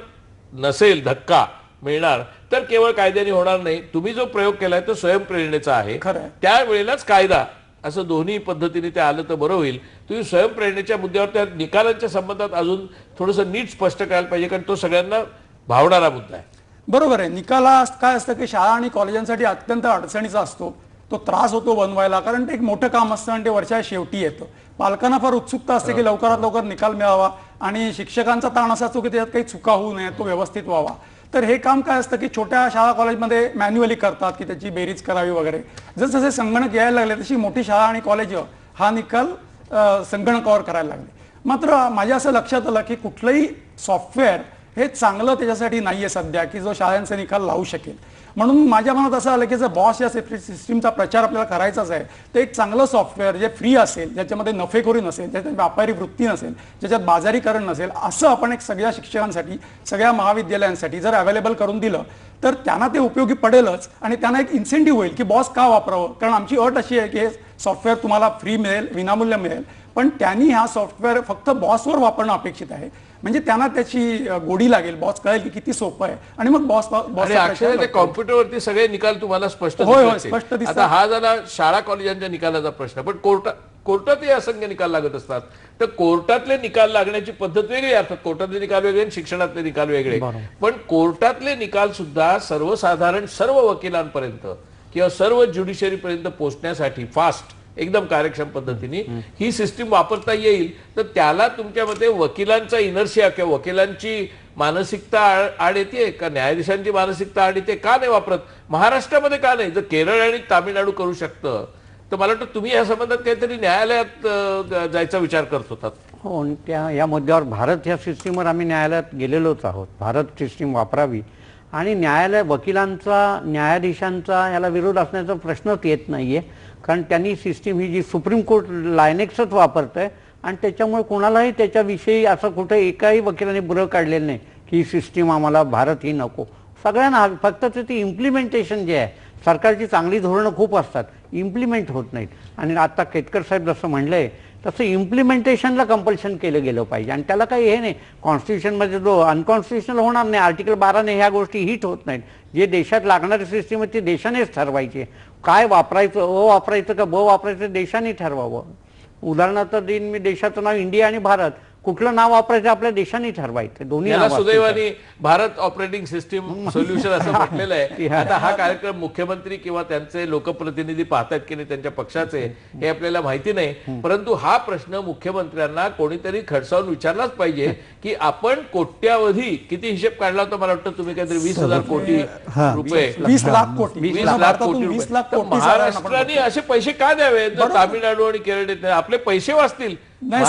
नसेल धक्का मिळणार तर केवळ कायद्याने होणार नाही. तुम्ही जो प्रयोग केलाय तो स्वयंप्रेरणेचा आहे. खरं आहे. त्यावेळेलाच कायदा असं दोन्ही पद्धतीने ते आलं तर बरं होईल. तुम्ही स्वयंप्रेरणेच्या मुद्द्यावर त्या निकालांच्या संबंधात अजून थोडंसं नीट स्पष्ट करायला पाहिजे, कारण तो सगळ्यांना भावणारा मुद्दा आहे. बरोबर आहे. निकाला काय असतं की शाळा आणि कॉलेजांसाठी अत्यंत अडचणीचा असतो. तो त्रास होतो बनवायला, कारण ते एक मोठं काम असतं आणि ते वर्षा शेवटी येतं. पालकांना फार उत्सुकता असते की लवकरात लवकर निकाल मिळावा आणि शिक्षकांचा ताण असा असतो की त्याच्यात काही चुका होऊ नये, तो व्यवस्थित व्हावा. तर हे काम काय असतं की छोट्या शाळा कॉलेजमध्ये मॅन्युअली करतात की त्याची बेरीज करावी वगैरे. जसजसे संगणक यायला लागले तशी मोठी शाळा आणि कॉलेज हा निकाल संगणकावर करायला लागले. मात्र माझ्या असं लक्षात आलं की कुठलंही सॉफ्टवेअर हे चांगलं त्याच्यासाठी नाहीये सध्या की जो शाळांचा निकाल लावू शकेल. म्हणून माझ्या मनात असं आलं की जर बॉस या सिस्टीमचा प्रचार आपल्याला करायचाच आहे तर एक चांगलं सॉफ्टवेअर जे फ्री असेल, ज्याच्यामध्ये नफेखोरी नसेल, ज्याच्यात व्यापारी वृत्ती नसेल, ज्याच्यात बाजारीकरण नसेल, असं आपण एक सगळ्या शिक्षकांसाठी, सगळ्या महाविद्यालयांसाठी जर अवेलेबल करून दिलं तर त्यांना ते उपयोगी पडेलच आणि त्यांना एक इन्सेंटिव्ह होईल की बॉस का वापरावं. कारण आमची अट अशी आहे की हे सॉफ्टवेअर तुम्हाला फ्री मिळेल, विनामूल्य मिळेल, पण त्यांनी हा सॉफ्टवेअर फक्त बॉसवर वापरणं अपेक्षित आहे. म्हणजे त्यांना त्याची गोडी लागेल, बॉस कळेल की किती सोपं आहे आणि मग बॉस कॉम्प्युटरवरती सगळे निकाल तुम्हाला स्पष्ट स्पष्ट दिसतात. आता हा झाला शाळा कॉलेजांच्या निकालाचा प्रश्न, पण कोर्टातही असंख्य निकाल लागत असतात. तर कोर्टातले निकाल लागण्याची पद्धत वेगळी. अर्थात कोर्टातले निकाल वेगळे आणि शिक्षणातले निकाल वेगळे, पण कोर्टातले निकाल सुद्धा सर्वसाधारण सर्व वकिलांपर्यंत किंवा सर्व ज्युडिशरी पर्यंत पोहोचण्यासाठी फास्ट, एकदम कार्यक्षम पद्धतीने ही सिस्टीम वापरता येईल. तर त्याला तुमच्या मते वकिलांचा इनर्शिया किंवा वकिलांची मानसिकता आड येते का, न्यायाधीशांची मानसिकता आड येते का नाही वापरत? महाराष्ट्रामध्ये का नाही? जर केरळ आणि तामिळनाडू करू शकतं तर मला वाटतं तुम्ही या संबंधात काहीतरी न्यायालयात जायचा विचार करत होतात. हो, या मुद्द्यावर भारत या सिस्टीमवर आम्ही न्यायालयात गेलेलोच आहोत. भारत सिस्टीम वापरावी आणि न्यायालय, वकिलांचा, न्यायाधीशांचा याला विरोध असण्याचा प्रश्नच येत नाहीये. कारण त्यांनी सिस्टीम ही जी सुप्रीम कोर्ट लायनेक्सच वापरत आहे आणि त्याच्यामुळे कोणालाही त्याच्याविषयी असं कुठे एकाही वकिलाने बुरं काढलेलं नाही की ही सिस्टीम आम्हाला भारत ही नको. सगळ्यांना हवी, फक्त ते इम्प्लिमेंटेशन जे आहे, सरकारची चांगली धोरणं खूप असतात, इम्प्लिमेंट होत नाहीत. आणि आता केतकर साहेब जसं म्हणलंय तसं इम्प्लिमेंटेशनला कंपल्शन केलं गेलं पाहिजे. आणि त्याला काही हे नाही, कॉन्स्टिट्यूशनमध्ये जो अनकॉन्स्टिट्युशनल होणार नाही. आर्टिकल 12 ह्या गोष्टी हिट होत नाहीत. जे देशात लागणारी सिस्टीम आहे ती देशानेच ठरवायची. काय वापरायचं, वापरायचं का वापरायचं देशाने ठरवावं. उदाहरणार्थ देईन मी, देशाचं नाव इंडिया आणि भारत, कुठलं नाव वापरायचं आपल्या देशाने ठरवायचं. दोन्ही सुदैवाने भारत ऑपरेटिंग सिस्टीम सोल्युशन असं म्हटलेलं आहे. आता हा कार्यक्रम मुख्यमंत्री किंवा त्यांचे लोकप्रतिनिधी पाहतात की नाही त्यांच्या पक्षाचे हे आपल्याला माहिती नाही, परंतु हा प्रश्न मुख्यमंत्र्यांना कोणीतरी खडसावून विचारलाच पाहिजे की आपण कोट्यावधी, किती हिशेब काढला होता मला वाटतं तुम्ही, काहीतरी 20,000 कोटी रुपये, 20 लाख कोटी, 20 लाख कोटी रुपये. महाराष्ट्राने असे पैसे का द्यावे? तामिळनाडू आणि केरळ देत नाही, आपले पैसे वाचतील. नाही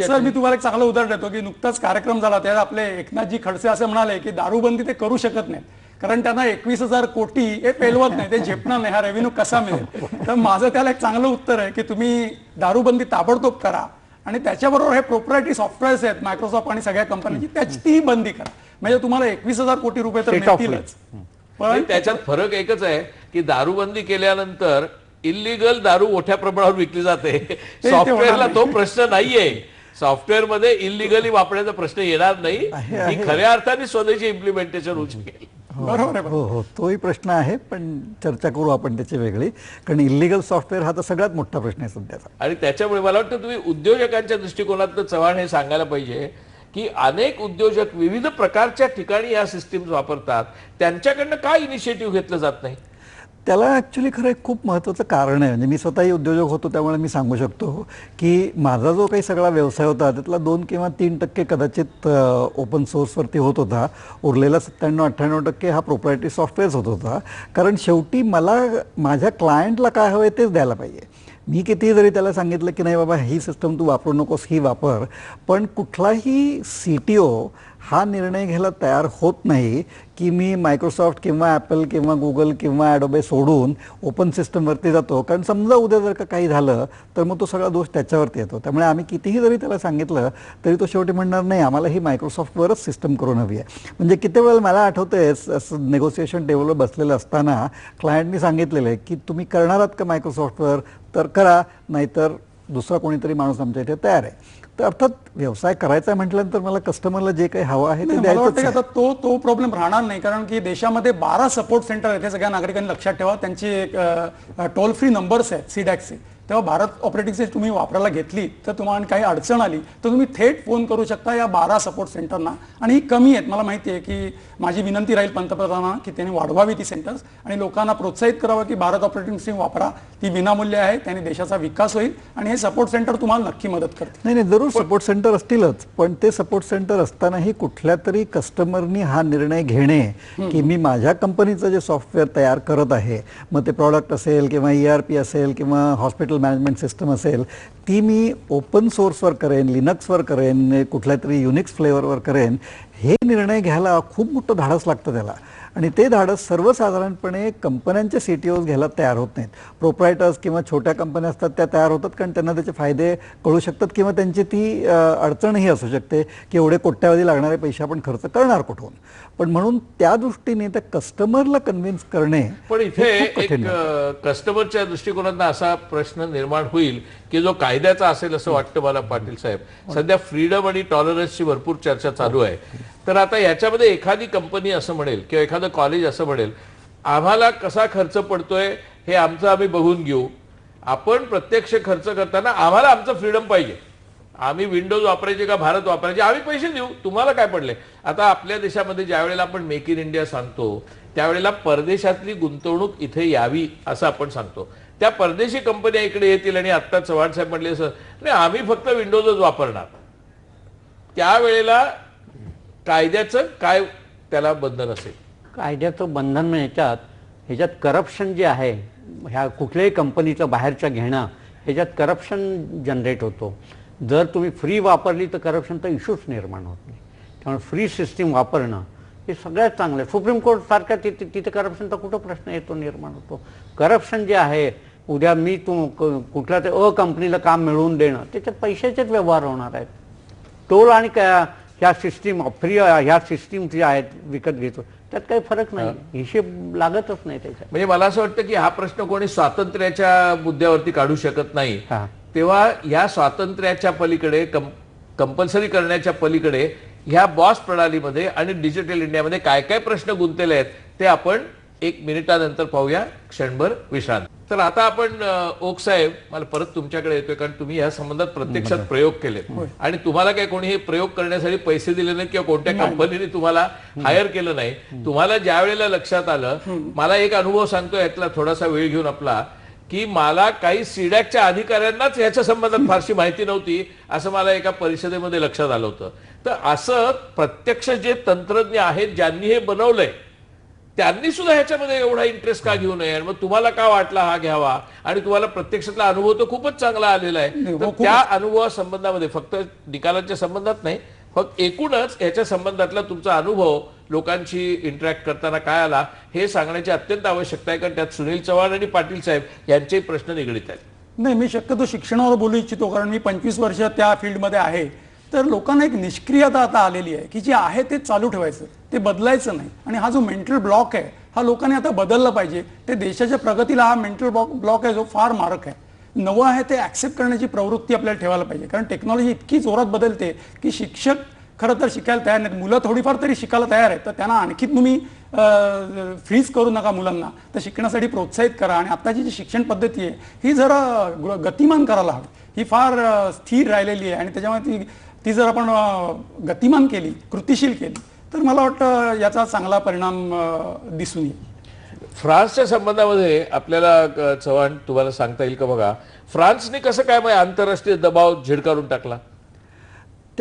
सर, मी तुम्हाला एक चांगलं उदाहरण देतो की नुकताच कार्यक्रम झाला त्यात आपले एकनाथजी खडसे असं म्हणाले की दारूबंदी ते करू शकत नाहीत कारण त्यांना 21,000 कोटी हे पेलवत नाही, ते झेपणार नाही, हा रेव्हेन्यू कसा मिळेल. तर माझं त्याला एक चांगलं उत्तर आहे की तुम्ही दारूबंदी ताबडतोब करा आणि त्याच्याबरोबर हे प्रोप्रायटरी सॉफ्टवेअर्स आहेत मायक्रोसॉफ्ट आणि सगळ्या कंपन्यांची, त्याची बंदी करा. म्हणजे तुम्हाला 21,000 कोटी रुपये तर मिळतीलच. पण त्याच्यात फरक एकच आहे की दारूबंदी केल्यानंतर इल्लीगल दारू मोठ्या प्रमाणावर विकली जाते. सॉफ्टवेअरला तो प्रश्न नाहीये. सॉफ्टवेअर मध्ये इल्लीगली वापरण्याचा प्रश्न येणार नाही. ही खऱ्या अर्थाने स्वदेशी इम्प्लिमेंटेशन होऊ शकेल. बरोबर आहे. हो, तोही प्रश्न आहे, पण चर्चा करू आपण त्याची वेगळी. कारण इल्लीगल सॉफ्टवेअर हा तर सगळ्यात मोठा प्रश्न आहे सध्याचा. आणि त्याच्यामुळे मला वाटतं तुम्ही उद्योजकांच्या दृष्टिकोनात चव्हाण हे सांगायला पाहिजे की अनेक उद्योजक विविध प्रकारच्या ठिकाणी या सिस्टीम्स वापरतात, त्यांच्याकडनं काय इनिशिएटिव्ह घेतलं जात नाही? त्याला ॲक्च्युली खरं एक खूप महत्त्वाचं कारण आहे. म्हणजे मी स्वतःही उद्योजक होतो त्यामुळे मी सांगू शकतो की माझा जो काही सगळा व्यवसाय होता त्यातला 2 किंवा 3% कदाचित ओपन सोर्सवरती होत होता. उरलेला 97-98% हा प्रोप्रायटरी सॉफ्टवेअर्स होत होता. कारण शेवटी मला माझ्या क्लायंटला काय हवं आहे तेच द्यायला पाहिजे. मी किती जरी त्याला सांगितलं की नाही बाबा ही सिस्टम तू वापरू नकोस, ही वापर, पण कुठलाही CTO हा निर्णय घ्यायला तयार होत नाही की मी मायक्रोसॉफ्ट किंवा ॲपल किंवा गुगल किंवा ॲडोबे सोडून ओपन सिस्टमवरती जातो, कारण समजा उद्या जर का काही झालं तर मग तो सगळा दोष त्याच्यावरती येतो. त्यामुळे आम्ही कितीही जरी त्याला सांगितलं तरी तो शेवटी म्हणणार नाही, आम्हाला ही मायक्रोसॉफ्टवरच सिस्टम करून हवी आहे. म्हणजे किती वेळा मला आठवतंय नेगोसिएशन टेबलवर बसलेलं असताना क्लायंटनी सांगितलेलं आहे की तुम्ही करणार आहात का मायक्रोसॉफ्टवर, तर करा, नाहीतर दुसरा कोणीतरी माणूस आमच्या इथे तयार आहे. तर अर्थात व्यवसाय करायचा म्हटल्यानंतर मला कस्टमरला जे काही हवं आहे ते मला वाटतं की द्यायचं. आता तो प्रॉब्लेम राहणार नाही, कारण की देशामध्ये 12 सपोर्ट सेंटर आहेत. हे सगळ्या नागरिकांनी लक्षात ठेवा. त्यांची एक टोल फ्री नंबर्स आहेत सीडॅकचे. तेव्हा भारत ऑपरेटिंग सिस्टम तुम्ही वापरायला घेतली तर तुम्हाला काही अडचण आली तर तुम्ही थेट फोन करू शकता या 12 सपोर्ट सेंटरना. आणि ही कमी आहेत. मला माहिती आहे की माझी विनंती राहील पंतप्रधानांना की त्यांनी वाढवावी ती सेंटर्स आणि लोकांना प्रोत्साहित करावं की भारत ऑपरेटिंग सिस्टम वापरा, ती विनामूल्य आहे, त्याने देशाचा विकास होईल आणि हे सपोर्ट सेंटर तुम्हाला नक्की मदत करतील. नाही, जरूर सपोर्ट सेंटर असतीलच, पण ते सपोर्ट सेंटर असतानाही कुठल्या तरी कस्टमरनी हा निर्णय घेणे की मी माझ्या कंपनीचं जे सॉफ्टवेअर तयार करत आहे, मग ते प्रॉडक्ट असेल किंवा ERP असेल किंवा हॉस्पिटल मॅनेजमेंट सिस्टम असेल, ती मी ओपन सोर्सवर करेन, लिनक्सवर करेन, कुठल्या तरी युनिक्स फ्लेवरवर करेन, हे निर्णय घ्यायला खूप मोठं धाडस लागतं त्याला. आणि ते धाडस सर्वसाधारणपणे कंपन्यांचे CTOs घ्यायला तयार होत नाहीत. प्रोप्रायटर्स किंवा छोट्या कंपन्या असतात त्या तयार होतात, कारण त्यांना त्याचे फायदे कळू शकतात किंवा त्यांची ती अडचणही असू शकते की एवढे कोट्यावधी लागणारे पैसे आपण खर्च करणार कुठून. पण म्हणून त्या दृष्टीने त्या कस्टमरला कन्व्हिन्स करणे. पण इथे एक कस्टमरच्या दृष्टिकोनातून असा प्रश्न निर्माण होईल की जो कायद्याचा असेल असं वाटतं मला पाटील साहेब. सध्या फ्रीडम आणि टॉलरन्सची भरपूर चर्चा चालू आहे. तर आता याच्यामध्ये एखादी कंपनी असं म्हणेल किंवा एखादं कॉलेज असं म्हणेल, आम्हाला कसा खर्च पडतोय हे आमचं आम्ही बघून घेऊ, आपण प्रत्यक्ष खर्च करताना आम्हाला आमचं फ्रीडम पाहिजे, आम्ही विंडोज वापरायचे का भारत वापरायचे आम्ही पैसे देऊ, तुम्हाला काय पडले. आता आपल्या देशामध्ये ज्या वेळेला आपण मेक इन इंडिया सांगतो त्यावेळेला परदेशातली गुंतवणूक इथे यावी असं आपण सांगतो. त्या परदेशी कंपन्या इकडे येतील आणि आत्ता चव्हाण साहेब म्हटले असं नाही आम्ही फक्त विंडोजच वापरणार. त्यावेळेला कायद्याचं काय त्याला बंधन असेल? कायद्याचं बंधन म्हणजे ह्याच्यात करप्शन जे आहे, ह्या कुठल्याही कंपनीचं बाहेरच्या घेणं, ह्याच्यात करप्शन जनरेट होतो. जर तुम्ही फ्री वापरली तर करप्शनचा इश्यूच निर्माण होत नाही. त्यामुळे फ्री सिस्टीम वापरणं हे सगळ्यात चांगलं आहे. सुप्रीम कोर्ट सारख्या तिथे करप्शनचा कुठं प्रश्न येतो निर्माण होतो. करप्शन जे आहे, उद्या मी कुठल्या ते कंपनीला काम मिळवून देणं, त्याच्यात पैशाचेच व्यवहार होणार आहेत. टोल आणि ह्या सिस्टीम फ्री ह्या सिस्टीम ज्या आहेत विकत घेतो त्यात काही फरक नाही, हिशेब लागतच नाही त्याच्यात. म्हणजे मला असं वाटतं की हा प्रश्न कोणी स्वातंत्र्याच्या मुद्द्यावरती काढू शकत नाही. तेव्हा या स्वातंत्र्याच्या पलीकडे कंपल्सरी करण्याच्या पलीकडे ह्या बॉस प्रणालीमध्ये आणि डिजिटल इंडियामध्ये काय काय प्रश्न गुंतलेले आहेत ते आपण 1 मिनिटानंतर पाहूया. क्षणभर विश्रांती. तर आता आपण ओक साहेब मला परत तुमच्याकडे येतोय, कारण तुम्ही या संबंधात प्रत्यक्षात प्रयोग केले आणि तुम्हाला काय कोणी हे प्रयोग करण्यासाठी पैसे दिले नाही किंवा कोणत्या कंपनीने तुम्हाला हायर केलं नाही. तुम्हाला ज्या वेळेला लक्षात आलं, मला एक अनुभव सांगतो यातला थोडासा वेळ घेऊन आपला, की मला काही सीडॅकच्या अधिकाऱ्यांनाच याच्या संबंधात फारशी माहिती नव्हती असं मला एका परिषदेमध्ये लक्षात आलं होतं. तर असं प्रत्यक्ष जे तंत्रज्ञ आहेत ज्यांनी हे बनवलंय त्यांनी सुद्धा ह्याच्यामध्ये एवढा इंटरेस्ट का घेऊ नये, आणि मग तुम्हाला का वाटला हा घ्यावा, आणि तुम्हाला प्रत्यक्षातला अनुभव तर खूपच चांगला आलेला आहे. तर त्या अनुभवा संबंधामध्ये फक्त निकालाच्या संबंधात नाही, फक्त एकूणच ह्याच्या संबंधातला तुमचा अनुभव लोकांशी इंटरॅक्ट करताना काय आला हे सांगण्याची अत्यंत आवश्यकता आहे, कारण त्यात सुनील चव्हाण आणि पाटील साहेब यांचेही प्रश्न निगडीत आहेत. नाही, मी शक्यतो शिक्षणावर बोलू इच्छितो, कारण मी 25 वर्ष त्या फील्डमध्ये आहे. तर लोकांना एक निष्क्रियता आता आलेली आहे की जे आहे ते चालू ठेवायचं, ते बदलायचं नाही. आणि हा जो मेंटल ब्लॉक आहे हा लोकांनी आता बदलला पाहिजे. ते देशाच्या प्रगतीला हा मेंटल ब्लॉक आहे जो फार मारक आहे. नवं आहे ते ॲक्सेप्ट करण्याची प्रवृत्ती आपल्याला ठेवायला पाहिजे, कारण टेक्नॉलॉजी इतकी जोरात बदलते की शिक्षक खरं तर शिकायला तयार नाहीत. मुलं थोडीफार तरी शिकायला तयार आहेत, तर त्यांना आणखी तुम्ही फ्रीज करू नका मुलांना, तर शिकण्यासाठी प्रोत्साहित करा. आणि आत्ताची जी शिक्षण पद्धती आहे ही जरा गतिमान करायला हवी. ही फार स्थिर राहिलेली आहे आणि त्याच्यामुळे ती जर आपण गतिमान केली, कृतिशील केली, तर मला वाटतं याचा चांगला परिणाम दिसून येईल. फ्रान्सच्या संबंधामध्ये आपल्याला चव्हाण तुम्हाला सांगता येईल का? बघा, फ्रान्सने कसं काय आंतरराष्ट्रीय दबाव झिडकारून टाकला?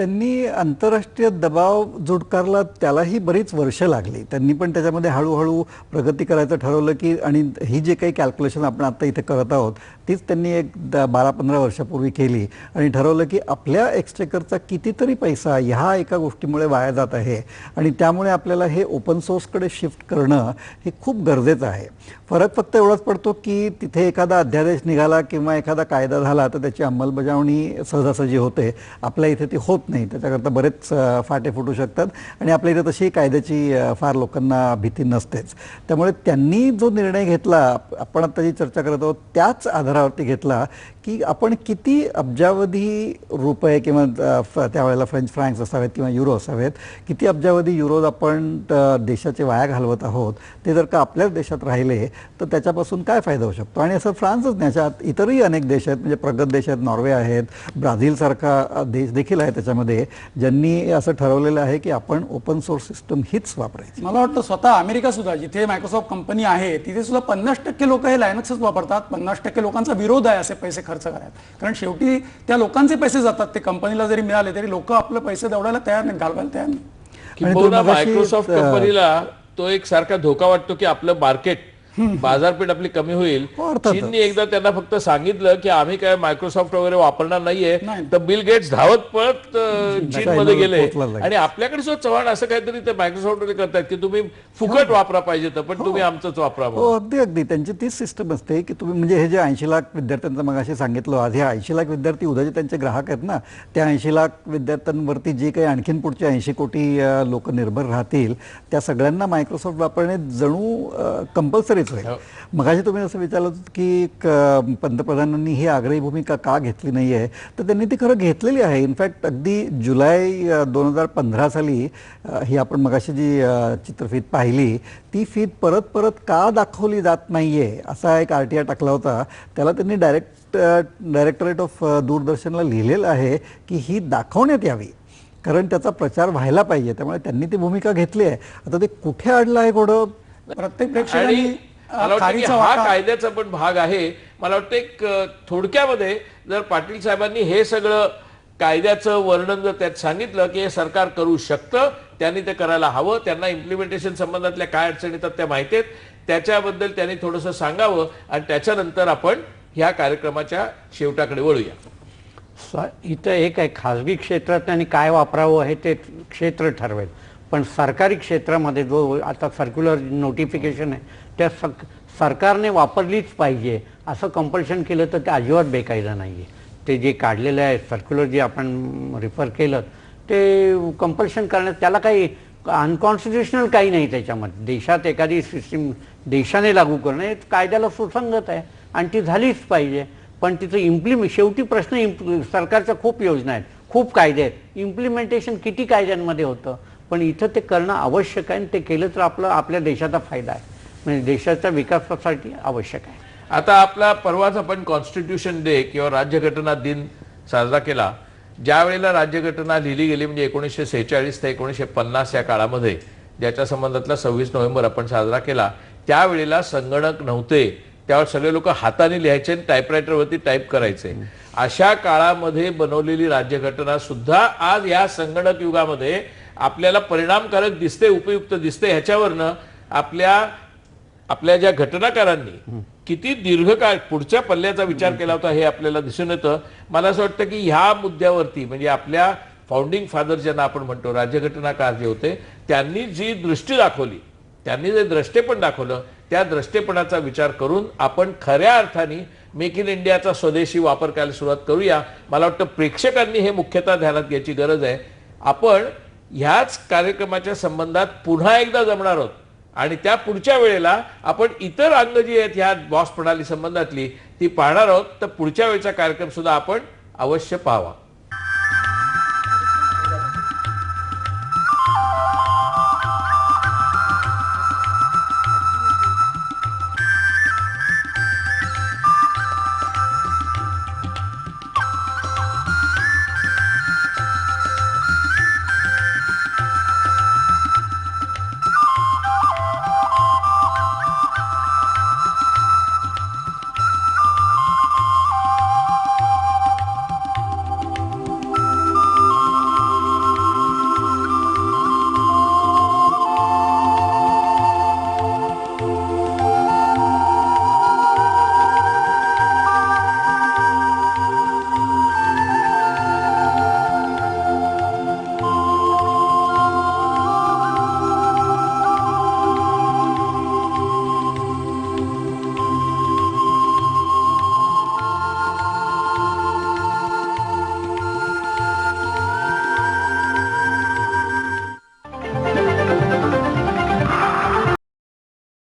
त्यांनी आंतरराष्ट्रीय दबाव झुडकारला, त्यालाही बरीच वर्ष लागली. त्यांनी पण त्याच्यामध्ये हळूहळू प्रगती करायचं ठरवलं की, आणि ही जे काही कॅल्क्युलेशन आपण आता इथे करत आहोत तीच त्यांनी एक 12-15 वर्षापूर्वी केली आणि ठरवलं की आपल्या एक्सचेकरचा कितीतरी पैसा ह्या एका गोष्टीमुळे वाया जात आहे आणि त्यामुळे आपल्याला हे ओपन सोर्सकडे शिफ्ट करणं हे खूप गरजेचं आहे. फरक फक्त एवढाच पडतो की तिथे एखादा अध्यादेश निघाला किंवा एखादा कायदा झाला तर त्याची अंमलबजावणी सहजासहजी होते. आपल्या इथे ती होत नाही, त्याच्याकरता बरेच फाटे फुटू शकतात आणि आपल्या इथे तशी कायद्याची फार लोकांना भीती नसतेच. त्यामुळे त्यांनी जो निर्णय घेतला, आपण आता जी चर्चा करत आहोत त्याच आधारावरती घेतला की आपण किती अब्जावधी रुपये किंवा त्यावेळेला फ्रेंच फ्रँक्स असावेत किंवा युरो असावेत, किती अब्जावधी युरोज आपण देशाचे वाया घालवत आहोत, ते जर का आपल्याच देशात राहिले तर त्याच्यापासून काय फायदा होऊ शकतो. आणि असं फ्रान्सच नाही, याच्यात इतरही अनेक देश आहेत, म्हणजे प्रगत देश आहेत, नॉर्वे आहेत, ब्राझीलसारखा देश देखील आहे त्याच्यामध्ये, ज्यांनी असं ठरवलेलं आहे की आपण ओपन सोर्स सिस्टम हीच वापरायची. मला वाटतं स्वतः अमेरिका सुद्धा, जिथे मायक्रोसॉफ्ट कंपनी आहे तिथे सुद्धा 50% लोक हे लायनक्सच वापरतात. 50% लोकांचा विरोध आहे असे पैसे खर्च करायला, कारण शेवटी त्या लोकांचे पैसे जातात. ते कंपनीला जरी मिळाले तरी लोक आपले पैसे दवडायला तयार नाही, घालवायला तयार नाही. मायक्रोसॉफ्ट कंपनीला तो एक सारखा धोका वाटतो की आपलं मार्केट, बाजारपेठ आपली कमी होईल. चीनने एकदा त्यांना फक्त सांगितलं की आम्ही काय मायक्रोसॉफ्ट वगैरे वापरणार नाहीये, तर बिल गेट्स धावत पळत चीनमध्ये गेले आणि आपल्याकडे सुद्धा चव्हाण असं काहीतरी ते मायक्रोसॉफ्ट मध्ये करतात की तुम्ही फुकट वापरा पाहिजे तर, पण तुम्ही आमचंच वापरा. हो, अगदी अगदी त्यांची तीच सिस्टम असते की तुम्ही, म्हणजे हे जे 80 लाख विद्यार्थ्यांचं मगाशी सांगितलं, आज हे 80 लाख विद्यार्थी उद्याचे त्यांचे ग्राहक आहेत ना, त्या 80 लाख विद्यार्थ्यांवरती जे काही आणखीन पुढचे 80 कोटी लोक निर्भर राहतील, त्या सगळ्यांना मायक्रोसॉफ्ट वापरणे जणू कंपल्सरीच होईल. मगाशी तुम्ही असं विचारलं की पंतप्रधानांनी ही आग्रही भूमिका का घेतली नाही आहे, तर त्यांनी ती खरं घेतलेली आहे. इनफॅक्ट अगदी जुलै 2015 साली ही आपण मगाशी जी चित्रफीत पाहिली ती फीत परत परत का दाखवली जात नाहीये असा एक RTI टाकला होता. त्याला त्यांनी डायरेक्टरेट ऑफ दूरदर्शनला लिहिलेलं आहे की ही दाखवण्यात यावी, कारण त्याचा प्रचार व्हायला पाहिजे. त्यामुळे त्यांनी ती भूमिका घेतली आहे. आता ते कुठे अडलं आहे घोडं, प्रत्येक प्रेक्षकांनी मला वाटतं की हा कायद्याचा पण भाग आहे. मला वाटतं एक थोडक्यामध्ये जर पाटील साहेबांनी हे सगळं कायद्याचं वर्णन जर त्यात सांगितलं की हे सरकार करू शकतं, त्यांनी ते करायला हवं, त्यांना इम्प्लिमेंटेशन संबंधातल्या काय अडचणी येतात त्या माहिती आहेत, त्याच्याबद्दल त्यांनी थोडंसं सांगावं आणि त्याच्यानंतर आपण ह्या कार्यक्रमाच्या शेवटाकडे वळूया. इथं एक आहे, खाजगी क्षेत्रात त्यांनी काय वापरावं हे ते क्षेत्र ठरवेल, पण सरकारी क्षेत्रामध्ये जो आता सर्क्युलर नोटिफिकेशन आहे त्या सरकारने वापरलीच पाहिजे असं कंपल्शन केलं तर ते अजिबात बेकायदा नाही आहे. ते जे काढलेलं आहे सर्क्युलर जे आपण रिफर केलं ते कंपल्शन करण्यात त्याला काही अनकॉन्स्टिट्युशनल काही नाही त्याच्यामध्ये. देशात एखादी सिस्टीम देशाने लागू करणं हे कायद्याला सुसंगत आहे आणि ती झालीच पाहिजे. पण तिचं शेवटी प्रश्न सरकारच्या खूप योजना आहेत, खूप कायदे आहेत, इम्प्लिमेंटेशन किती कायद्यांमध्ये होतं, पण इथं ते करणं आवश्यक आहे आणि ते केलं तर आपल्या देशाचा फायदा आहे, म्हणजे देशाच्या विकासासाठी आवश्यक आहे. आता आपला परवाच आपण कॉन्स्टिट्यूशन डे किंवा राज्यघटना दिन साजरा केला. ज्या वेळेला राज्यघटना लिहिली गेली म्हणजे 1946 ते 1950 या काळामध्ये, ज्याच्या संबंधातला 26 नोव्हेंबर आपण साजरा केला, त्यावेळेला संगणक नव्हते. त्यावर सगळे लोक हाताने लिहायचे आणि टाईपरायटरवरती टाईप करायचे. अशा काळामध्ये बनवलेली राज्यघटना सुद्धा आज या संगणक युगामध्ये आपल्याला परिणामकारक दिसते, उपयुक्त दिसते. ह्याच्यावरनं आपल्या ज्या घटनाकारांनी किती दीर्घकाळ पुढच्या पल्ल्याचा विचार केला होता हे आपल्याला दिसून येतं. मला असं वाटतं की ह्या मुद्द्यावरती म्हणजे आपल्या फाउंडिंग फादर ज्यांना आपण म्हणतो, राज्यघटनाकार जे होते, त्यांनी जी दृष्टी दाखवली, त्यांनी जे द्रष्टेपण दाखवलं, त्या द्रष्टेपणाचा विचार करून आपण खऱ्या अर्थाने मेक इन इंडियाचा स्वदेशी वापर करायला सुरुवात करूया. मला वाटतं प्रेक्षकांनी हे मुख्यतः ध्यानात घ्यायची गरज आहे. आपण ह्याच कार्यक्रमाच्या संबंधात पुन्हा एकदा जमणार आहोत आणि त्या पुढच्या वेळेला आपण इतर अंग जी आहेत ह्या बॉस प्रणाली संबंधातली ती पाहणार आहोत. तर पुढच्या वेळेचा कार्यक्रम सुद्धा आपण अवश्य पाहावा.